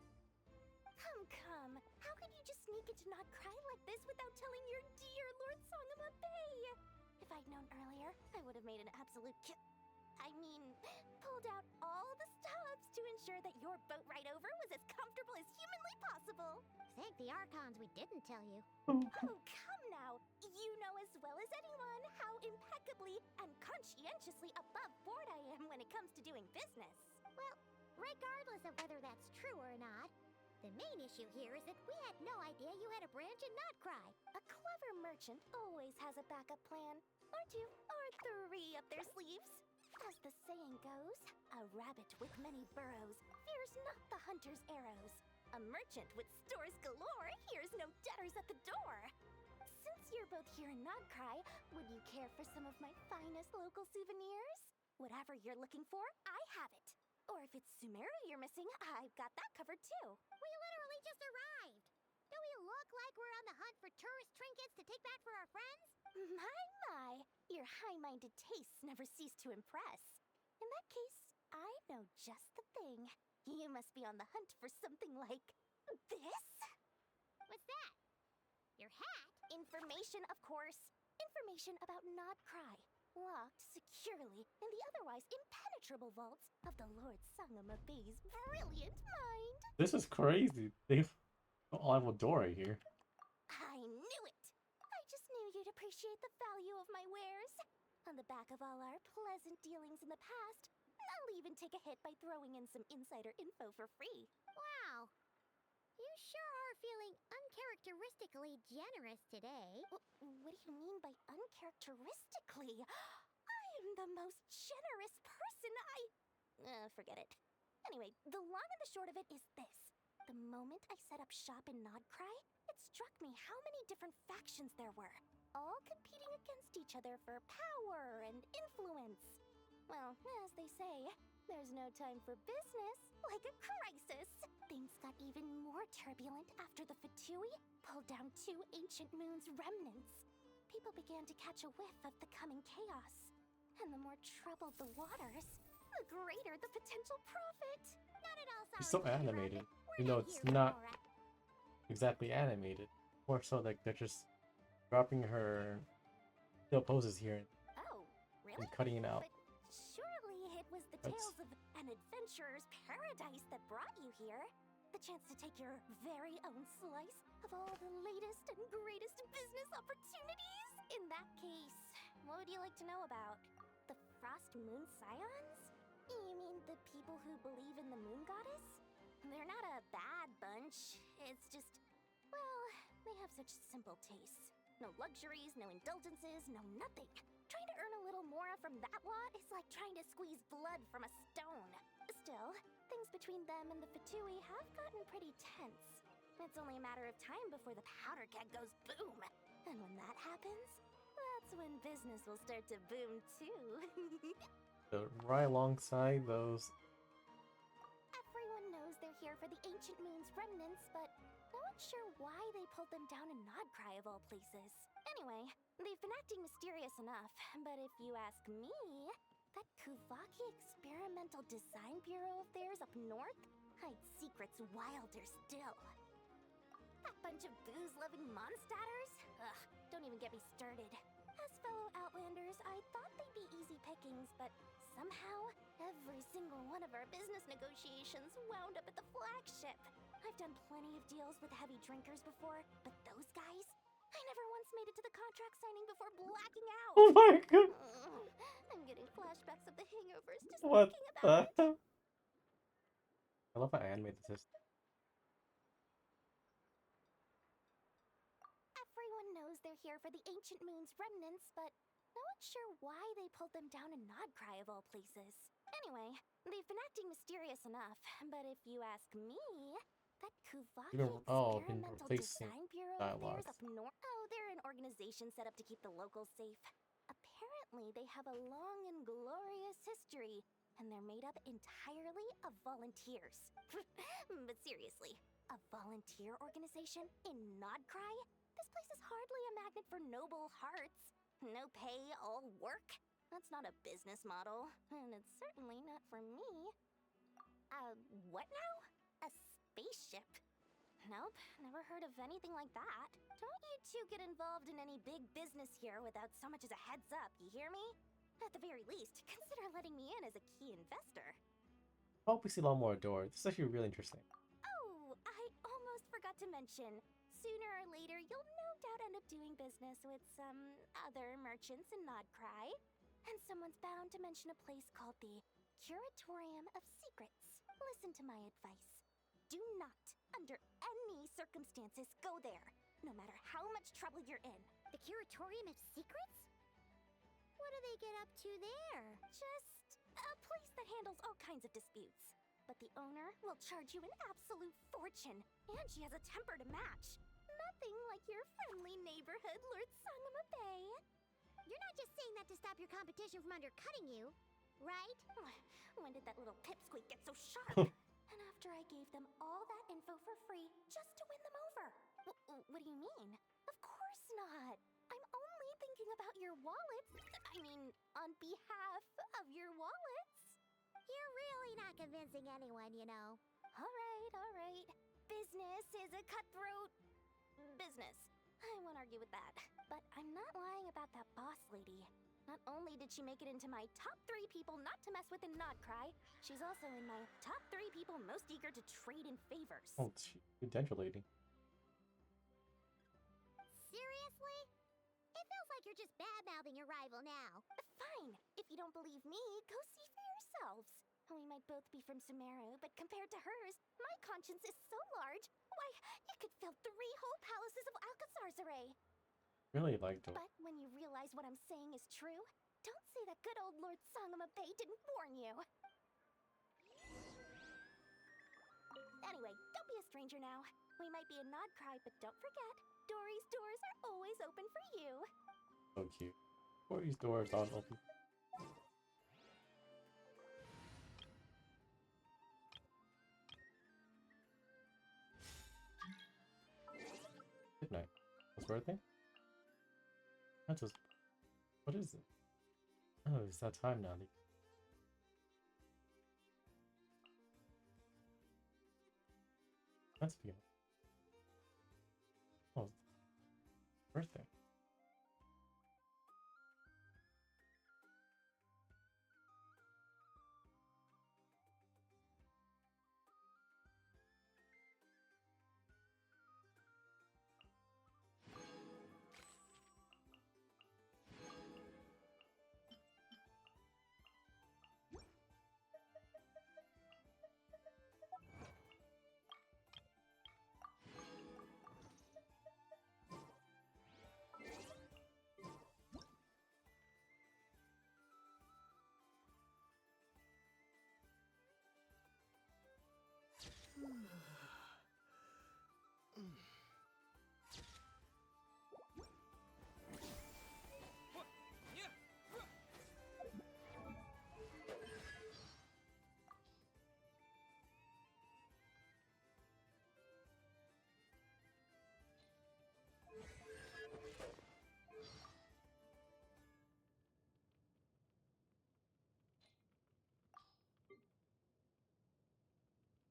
Come. How could you just sneak into Nod Krai like this without telling your dear Lord Sangama Bay? If I'd known earlier, I would have made an absolute pulled out all the stops to ensure that your boat ride over was as comfortable as humanly possible. Thank the Archons we didn't tell you. Oh, come now. You know as well as anyone how impeccably and conscientiously above board I am when it comes to doing business. Well, regardless of whether that's true or not, the main issue here is that we had no idea you had a branch in Nod Krai. A clever merchant always has a backup plan, or two, or three up their sleeves. As the saying goes, a rabbit with many burrows fears not the hunter's arrows. A merchant with stores galore hears no debtors at the door. Since you're both here in Nod Krai, would you care for some of my finest local souvenirs? Whatever you're looking for, I have it. Or if it's Sumeru you're missing, I've got that covered too. We literally just arrived. Do we look like we're on the hunt for tourist trinkets to take back for our friends? My. Your high-minded tastes never cease to impress. In that case, I know just the thing. You must be on the hunt for something like this? What's that? Your hat? Information, of course. Information about Nod Krai. Locked securely in the otherwise impenetrable vaults of the Lord Sangama Bay's brilliant mind. This is crazy. They've all have a door right here. I knew it! I just knew you'd appreciate the value of my wares. On the back of all our pleasant dealings in the past, I'll even take a hit by throwing in some insider info for free. Wow. You sure are feeling uncharacteristically generous today. What do you mean by uncharacteristically? I am the most generous person forget it. Anyway, the long and the short of it is this. The moment I set up shop in Nod Krai, it struck me how many different factions there were, all competing against each other for power and influence. Well, as they say, there's no time for business like a crisis. Things got even more turbulent after the Fatui pulled down 2 ancient moons' remnants. People began to catch a whiff of the coming chaos. And the more troubled the waters, the greater the potential profit. Not at all sorry. It's so animated. You know, it's not exactly animated. More so like they're just dropping her still poses here Oh, really? and cutting it out. But surely it was the tales of an adventurer's paradise that brought you here. The chance to take your very own slice of all the latest and greatest business opportunities. In that case, what would you like to know about? The Frost Moon Scions? You mean the people who believe in the Moon Goddess? They're not a bad bunch. It's just, well, they have such simple tastes. No luxuries, no indulgences, no nothing. Trying to earn a little more from that lot is like trying to squeeze blood from a stone. Still, things between them and the Fatui have gotten pretty tense. It's only a matter of time before the powder keg goes boom. And when that happens, that's when business will start to boom too. Right alongside those. Everyone knows they're here for the ancient moon's remnants, but no one's sure why they pulled them down in Nod Krai of all places. Anyway, they've been acting mysterious enough, but if you ask me, that Kuvaki Experimental Design Bureau of theirs up north hides secrets wilder still. That bunch of booze-loving monstaters? Ugh, don't even get me started. As fellow Outlanders, I thought they'd be easy pickings, but somehow, every single one of our business negotiations wound up at the flagship. I've done plenty of deals with heavy drinkers before, but those guys? I never once made it to the contract signing before blacking out. Oh my god! I'm getting flashbacks of the hangovers just What thinking the about it. hell? I love how animated this is. Everyone knows they're here for the ancient moon's remnants, but no one's sure why they pulled them down in Nod Krai of all places. Anyway, they've been acting mysterious enough, but if you ask me, that Kuvaki Been Experimental replacing Design Bureau of theirs up north. Oh, they're an organization set up to keep the locals safe. Apparently, they have a long and glorious history, and they're made up entirely of volunteers. But seriously, a volunteer organization in Nod Krai? This place is hardly a magnet for noble hearts. No pay, all work? That's not a business model, and it's certainly not for me. What now? A spaceship? Nope, never heard of anything like that. Don't you two get involved in any big business here without so much as a heads up, you hear me? At the very least, consider letting me in as a key investor. I hope we see a lot more doors. This is actually really interesting. Oh, I almost forgot to mention. Sooner or later, you'll no doubt end up doing business with some other merchants in Nod Krai. And someone's bound to mention a place called the Curatorium of Secrets. Listen to my advice. Do not, under any circumstances, go there, no matter how much trouble you're in. The Curatorium of Secrets? What do they get up to there? Just a place that handles all kinds of disputes. But the owner will charge you an absolute fortune, and she has a temper to match. Nothing like your friendly neighborhood, Lord Sangama Bay. You're not just saying that to stop your competition from undercutting you, right? When did that little pipsqueak get so sharp? And after I gave them all that info for free just to win them over. What do you mean? Of course not. I'm only thinking about your wallets. I mean, on behalf of your wallets. You're really not convincing anyone, you know. All right. Business is a cutthroat business. I won't argue with that. But I'm not lying about that boss lady. Not only did she make it into my top 3 people not to mess with in Nod Krai, she's also in my top 3 people most eager to trade in favors. Oh, congratulating. Seriously? It feels like you're just bad-mouthing your rival now. Fine. If you don't believe me, go see for yourselves. We might both be from Sumeru, but compared to hers, my conscience is so large, why, it could fill 3 whole palaces of Alcazar's array. Really liked it. But when you realize what I'm saying is true, don't say that good old Lord Sangama Bay didn't warn you. Anyway, don't be a stranger now. We might be in Nod Krai, but don't forget, Dory's doors are always open for you. So cute. Dory's doors are open. Good night. His birthday? That's just... What is it? Oh, it's that time now. That's the... Oh, birthday.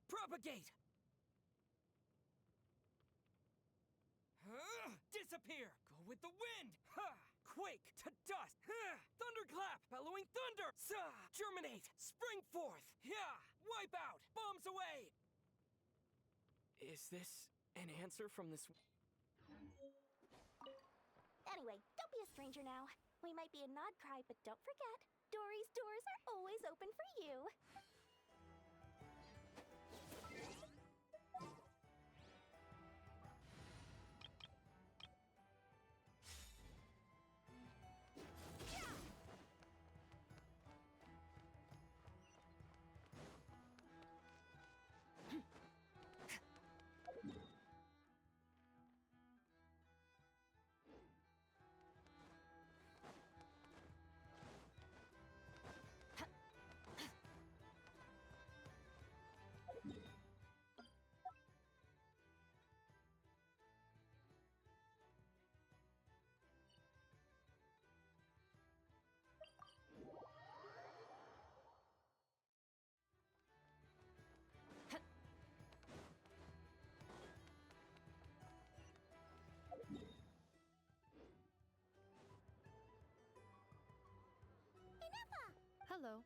Propagate! Disappear! Go with the wind! Quake to dust! Thunderclap! Bellowing thunder! Germinate! Spring forth! Wipe out! Bombs away! Is this an answer from this? Anyway, don't be a stranger now. We might be in Nod Krai, but don't forget, Dory's doors are always open for you. Hello.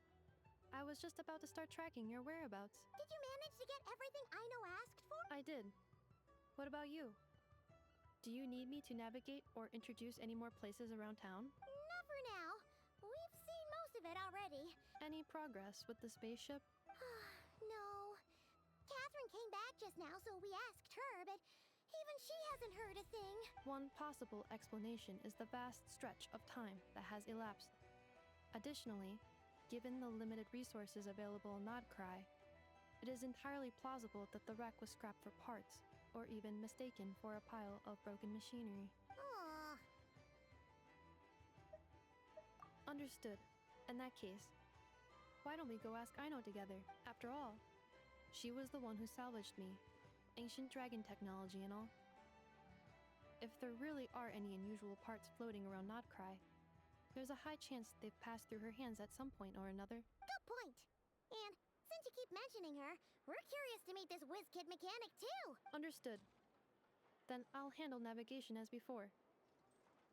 I was just about to start tracking your whereabouts. Did you manage to get everything Aino asked for? I did. What about you? Do you need me to navigate or introduce any more places around town? Not for now. We've seen most of it already. Any progress with the spaceship? No. Catherine came back just now, so we asked her, but even she hasn't heard a thing. One possible explanation is the vast stretch of time that has elapsed. Additionally, given the limited resources available in Nod Krai, it is entirely plausible that the wreck was scrapped for parts, or even mistaken for a pile of broken machinery. Aw. Understood. In that case, why don't we go ask Aino together? After all, she was the one who salvaged me. Ancient dragon technology and all. If there really are any unusual parts floating around Nod Krai, there's a high chance they've passed through her hands at some point or another. Good point. And since you keep mentioning her, we're curious to meet this whiz-kid mechanic too. Understood. Then I'll handle navigation as before.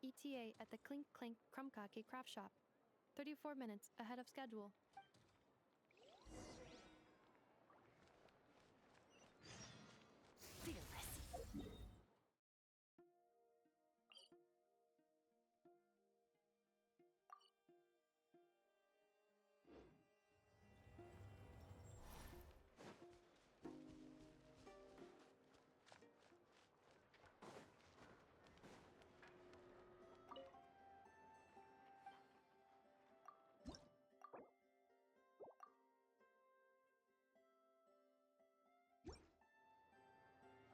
ETA at the Clink Clank Krumkake craft shop. 34 minutes ahead of schedule. Fearless.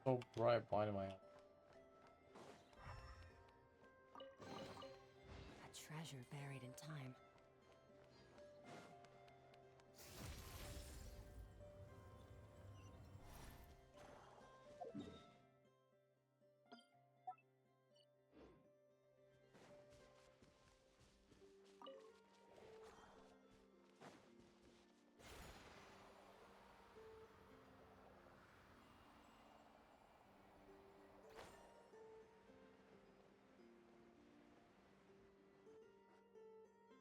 So bright, blind am I? A treasure buried in time.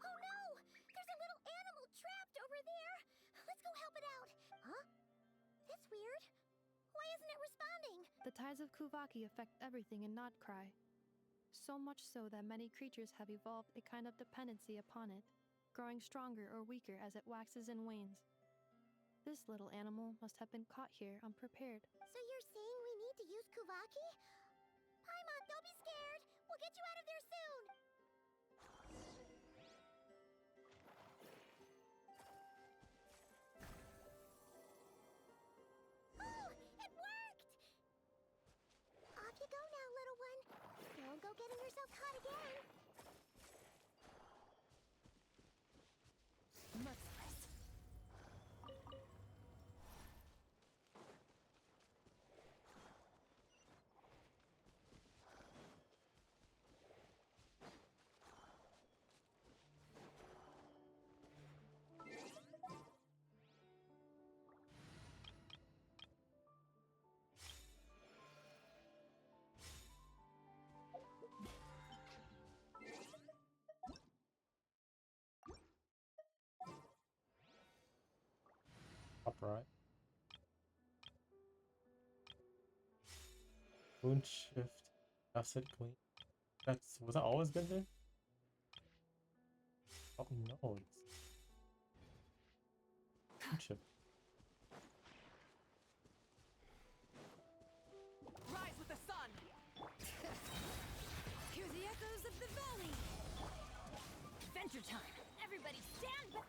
Oh no! There's a little animal trapped over there! Let's go help it out! Huh? That's weird. Why isn't it responding? The tides of Kuvaki affect everything in Nod Krai. So much so that many creatures have evolved a kind of dependency upon it, growing stronger or weaker as it waxes and wanes. This little animal must have been caught here unprepared. So you're saying we need to use Kuvaki? Paimon, don't be scared! We'll get you out of there soon! Oh! feels hot again. Merciless. Upright. Moon shift. Acid queen. Was that always been there? Oh no. Moon shift. Rise with the sun! Hear the echoes of the valley! Adventure time! Everybody stand back!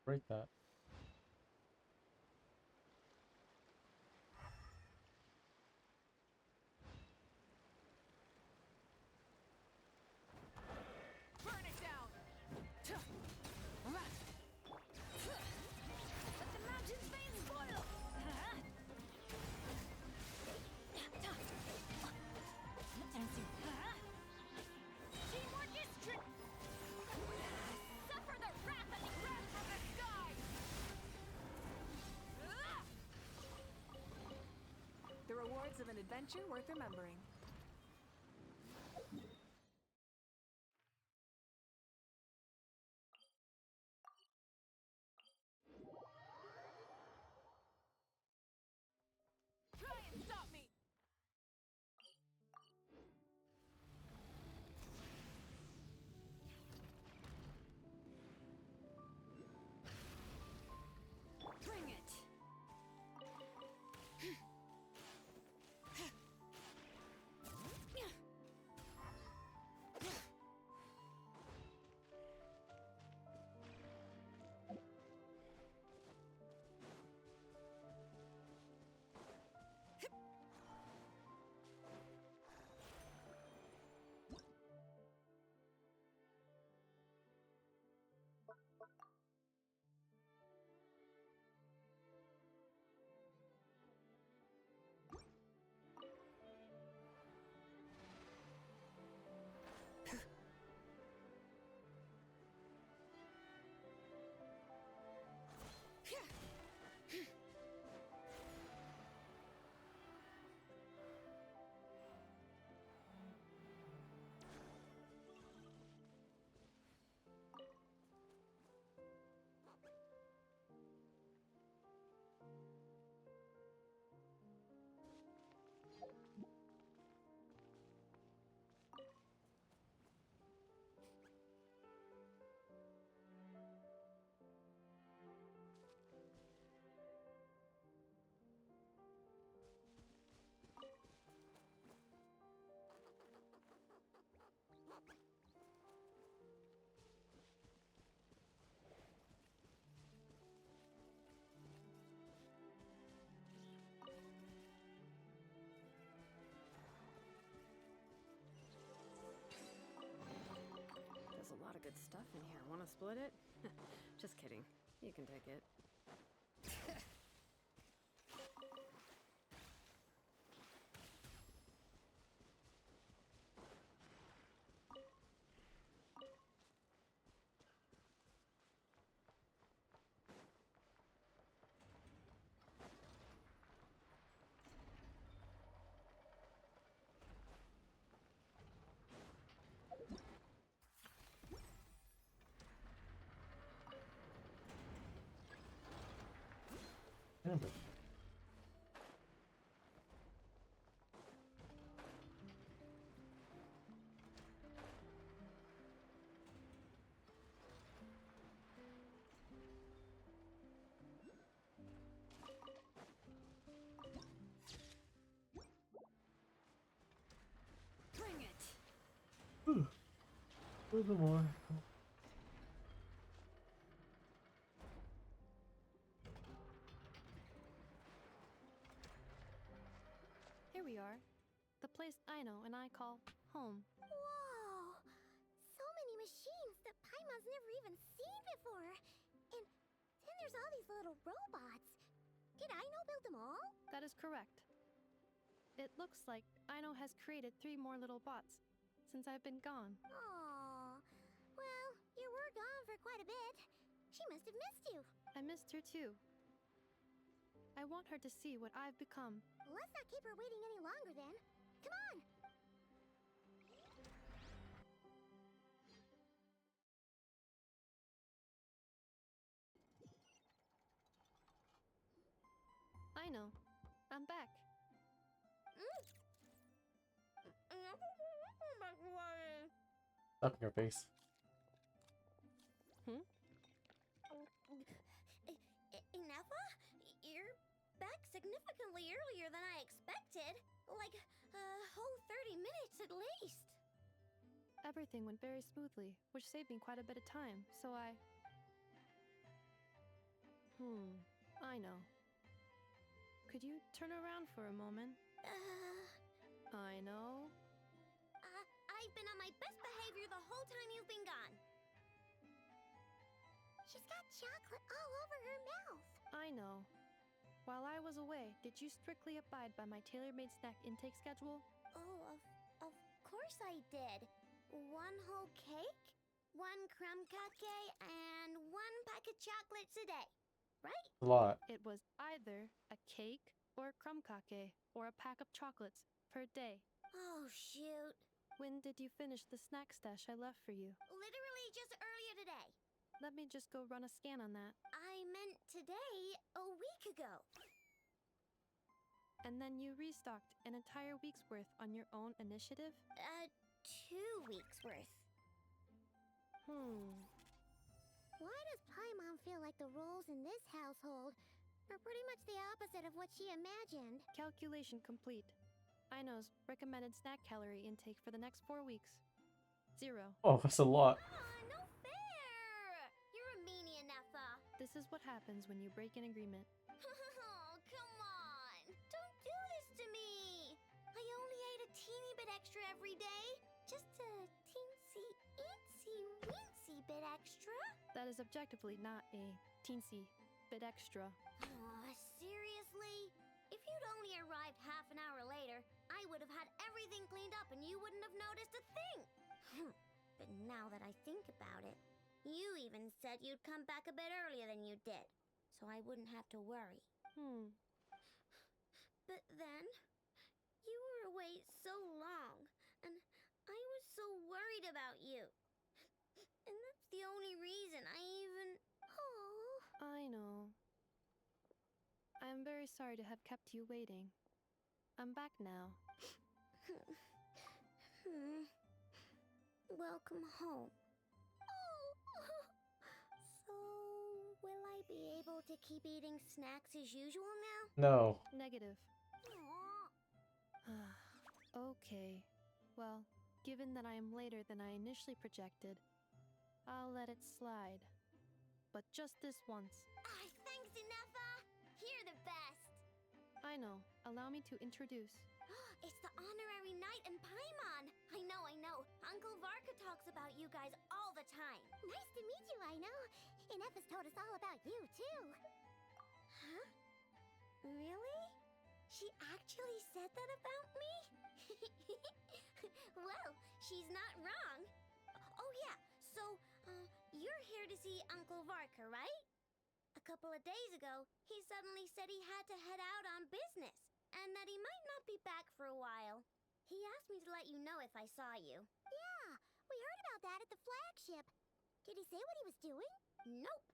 Break that. Burn it down! Let the mountain's veins boil! Teamwork is suffer the wrath of the sky! The rewards of an adventure worth remembering. Try and stop me! Bring it! There's a lot of good stuff in here. Want to split it? Just kidding. You can take it. Furthermore, Here we are. The place Aino and I call home. Whoa! So many machines that Paimon's never even seen before. And then there's all these little robots. Did Aino build them all? That is correct. It looks like Aino has created 3 more little bots since I've been gone. Aw. Well, you were gone for quite a bit. She must have missed you. I missed her too. I want her to see what I've become. Let's not keep her waiting any longer then. Come on! Aino, I'm back. up in your face. Ineffa? You're back significantly earlier than I expected. Like a whole 30 minutes at least. Everything went very smoothly, which saved me quite a bit of time, so I know. Could you turn around for a moment? I know. I've been on my best behavior the whole time you've been gone. She's got chocolate all over her mouth. I know. While I was away, did you strictly abide by my tailor-made snack intake schedule? Oh, of course I did. 1 whole cake, 1 crumb cake, and 1 pack of chocolates a day. Right? A lot. It was either a cake or a crumb cake or a pack of chocolates per day. Oh, shoot. When did you finish the snack stash I left for you? Literally just earlier today. Let me just go run a scan on that. I meant today, a week ago. And then you restocked an entire week's worth on your own initiative? 2 weeks worth. Why does Paimon feel like the roles in this household are pretty much the opposite of what she imagined? Calculation complete. Aino's recommended snack calorie intake for the next 4 weeks. 0. Oh, that's a lot. No fair! You're a meanie, Ineffa. This is what happens when you break an agreement. Oh, come on! Don't do this to me! I only ate a teeny bit extra every day. Just a teensy-itsy-weensy bit extra. That is objectively not a teensy bit extra. Seriously? If you'd only arrived half an hour later, I would have had everything cleaned up and you wouldn't have noticed a thing. But now that I think about it, you even said you'd come back a bit earlier than you did, so I wouldn't have to worry. But then, you were away so long, and I was so worried about you. And that's the only reason I even... I know. I'm very sorry to have kept you waiting. I'm back now. Welcome home. So, will I be able to keep eating snacks as usual now? No. Negative. Okay. Well, given that I am later than I initially projected, I'll let it slide. But just this once. Thanks, Ineffa! You're the best! I know. Allow me to introduce. It's the honorary knight and Paimon! I know. Uncle Varka talks about you guys all the time. Nice to meet you, Aino. Ineffa's told us all about you, too. Huh? Really? She actually said that about me? Well, she's not wrong. Oh, yeah. So, you're here to see Uncle Varka, right? A couple of days ago, he suddenly said he had to head out on business, and that he might not be back for a while. He asked me to let you know if I saw you. Yeah, we heard about that at the flagship. Did he say what he was doing? Nope.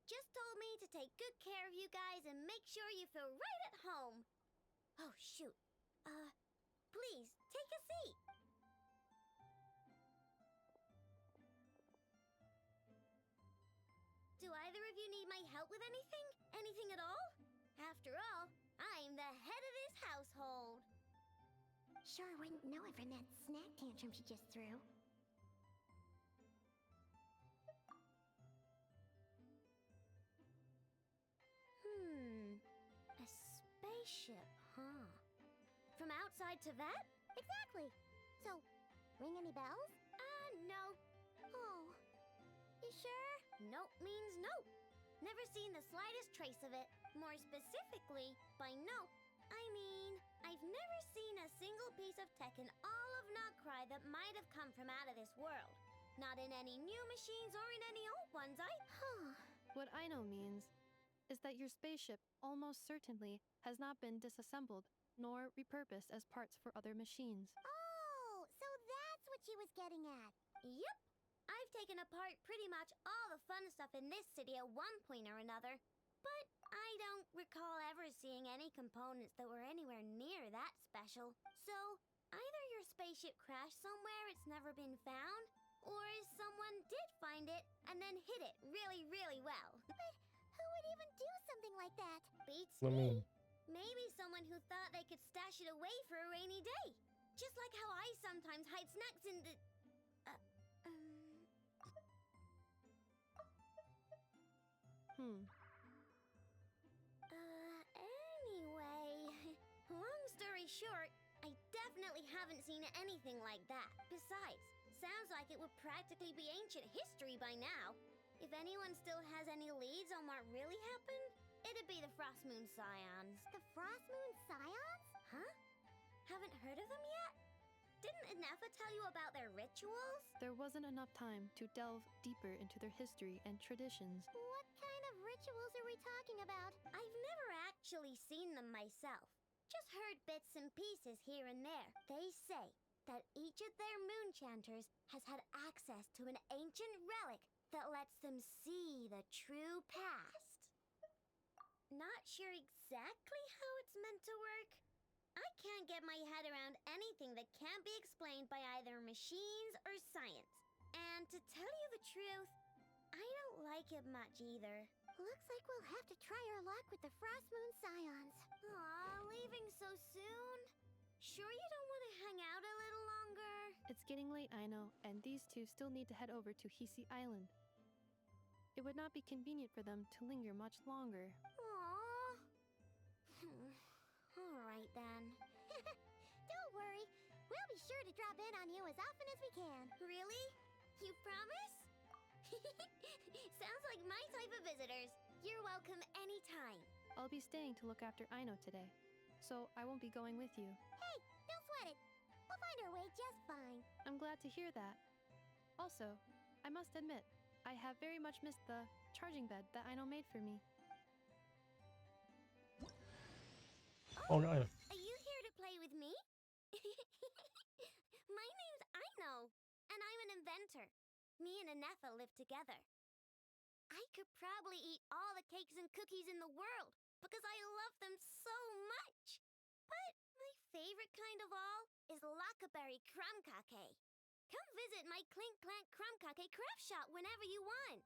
Just told me to take good care of you guys and make sure you feel right at home. Oh, shoot. Please, take a seat. Do either of you need my help with anything? Anything at all? After all, I'm the head of this household. Sure wouldn't know it from that snack tantrum she just threw. spaceship, huh? From outside to that? Exactly. So, ring any bells? No. Oh, you sure? Nope means nope. Never seen the slightest trace of it. More specifically, by nope, I mean, I've never seen a single piece of tech in all of Nod Krai that might have come from out of this world. Not in any new machines or in any old ones, What I know means is that your spaceship almost certainly has not been disassembled nor repurposed as parts for other machines. Oh, so that's what she was getting at. Yep. I've taken apart pretty much all the fun stuff in this city at one point or another, but I don't recall ever seeing any components that were anywhere near that special. So, either your spaceship crashed somewhere it's never been found, or someone did find it and then hid it really, really well. But who would even do something like that? Beats me. Maybe someone who thought they could stash it away for a rainy day. Just like how I sometimes hide snacks in the... Anyway, long story short, I definitely haven't seen anything like that. Besides, sounds like it would practically be ancient history by now. If anyone still has any leads on what really happened, it'd be the Frost Moon Scions. The Frost Moon Scions? Huh? Haven't heard of them yet? Didn't Inefa tell you about their rituals? There wasn't enough time to delve deeper into their history and traditions. What kind of rituals are we talking about? I've never actually seen them myself. Just heard bits and pieces here and there. They say that each of their moon chanters has had access to an ancient relic that lets them see the true past. Not sure exactly how it's meant to work. I can't get my head around anything that can't be explained by either machines or science. And to tell you the truth, I don't like it much either. Looks like we'll have to try our luck with the Frost Moon Scions. Aw, leaving so soon? Sure you don't want to hang out a little longer? It's getting late, I know, and these two still need to head over to Hisi Island. It would not be convenient for them to linger much longer. Aww. Alright then. Don't worry. We'll be sure to drop in on you as often as we can. Really? You promise? Sounds like my type of visitors. You're welcome anytime. I'll be staying to look after Aino today, so I won't be going with you. Hey, don't sweat it. We'll find our way just fine. I'm glad to hear that. Also, I must admit, I have very much missed the charging bed that Aino made for me. Oh no. Are you here to play with me? My name's Aino, and I'm an inventor. Me and Inefa live together. I could probably eat all the cakes and cookies in the world because I love them so much. But my favorite kind of all is Lackaberry Crumb Cake. Come visit my Clink Clank Crumb Cake craft shop whenever you want.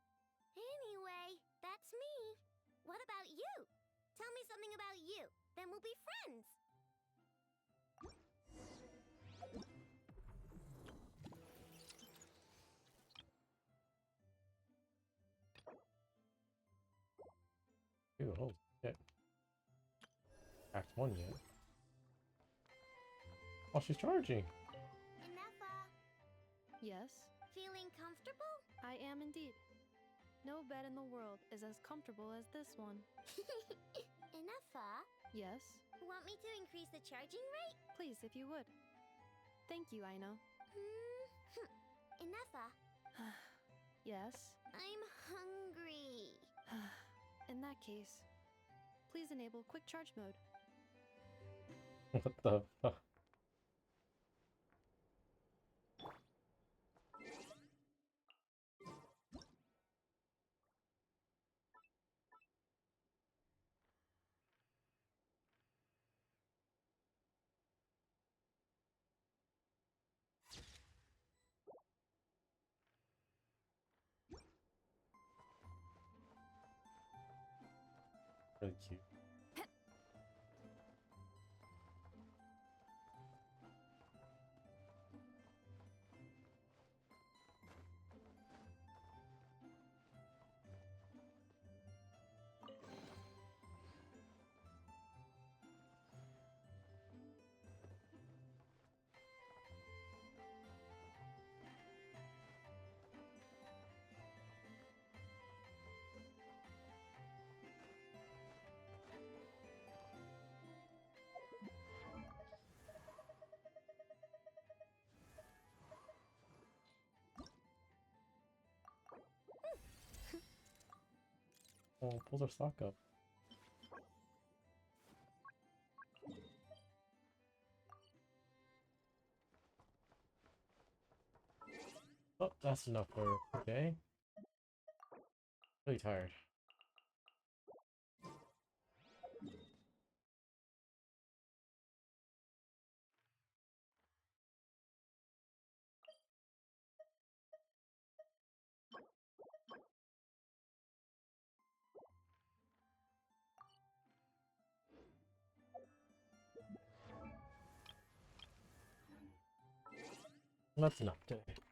Anyway, that's me. What about you? Tell me something about you, then we'll be friends. Ew, oh shit. Act 1 yet. Oh, she's charging. Inefa, Yes, feeling comfortable? I am indeed. No bed in the world is as comfortable as this one. Inefa, Yes, want me to increase the charging rate? please, if you would. Thank you, Aino. Inefa, Yes. I'm hungry. In that case, please enable quick charge mode. What the fuck? Really cute. Oh, pulls our stock up. Oh, that's enough for today. Really tired. That's enough today.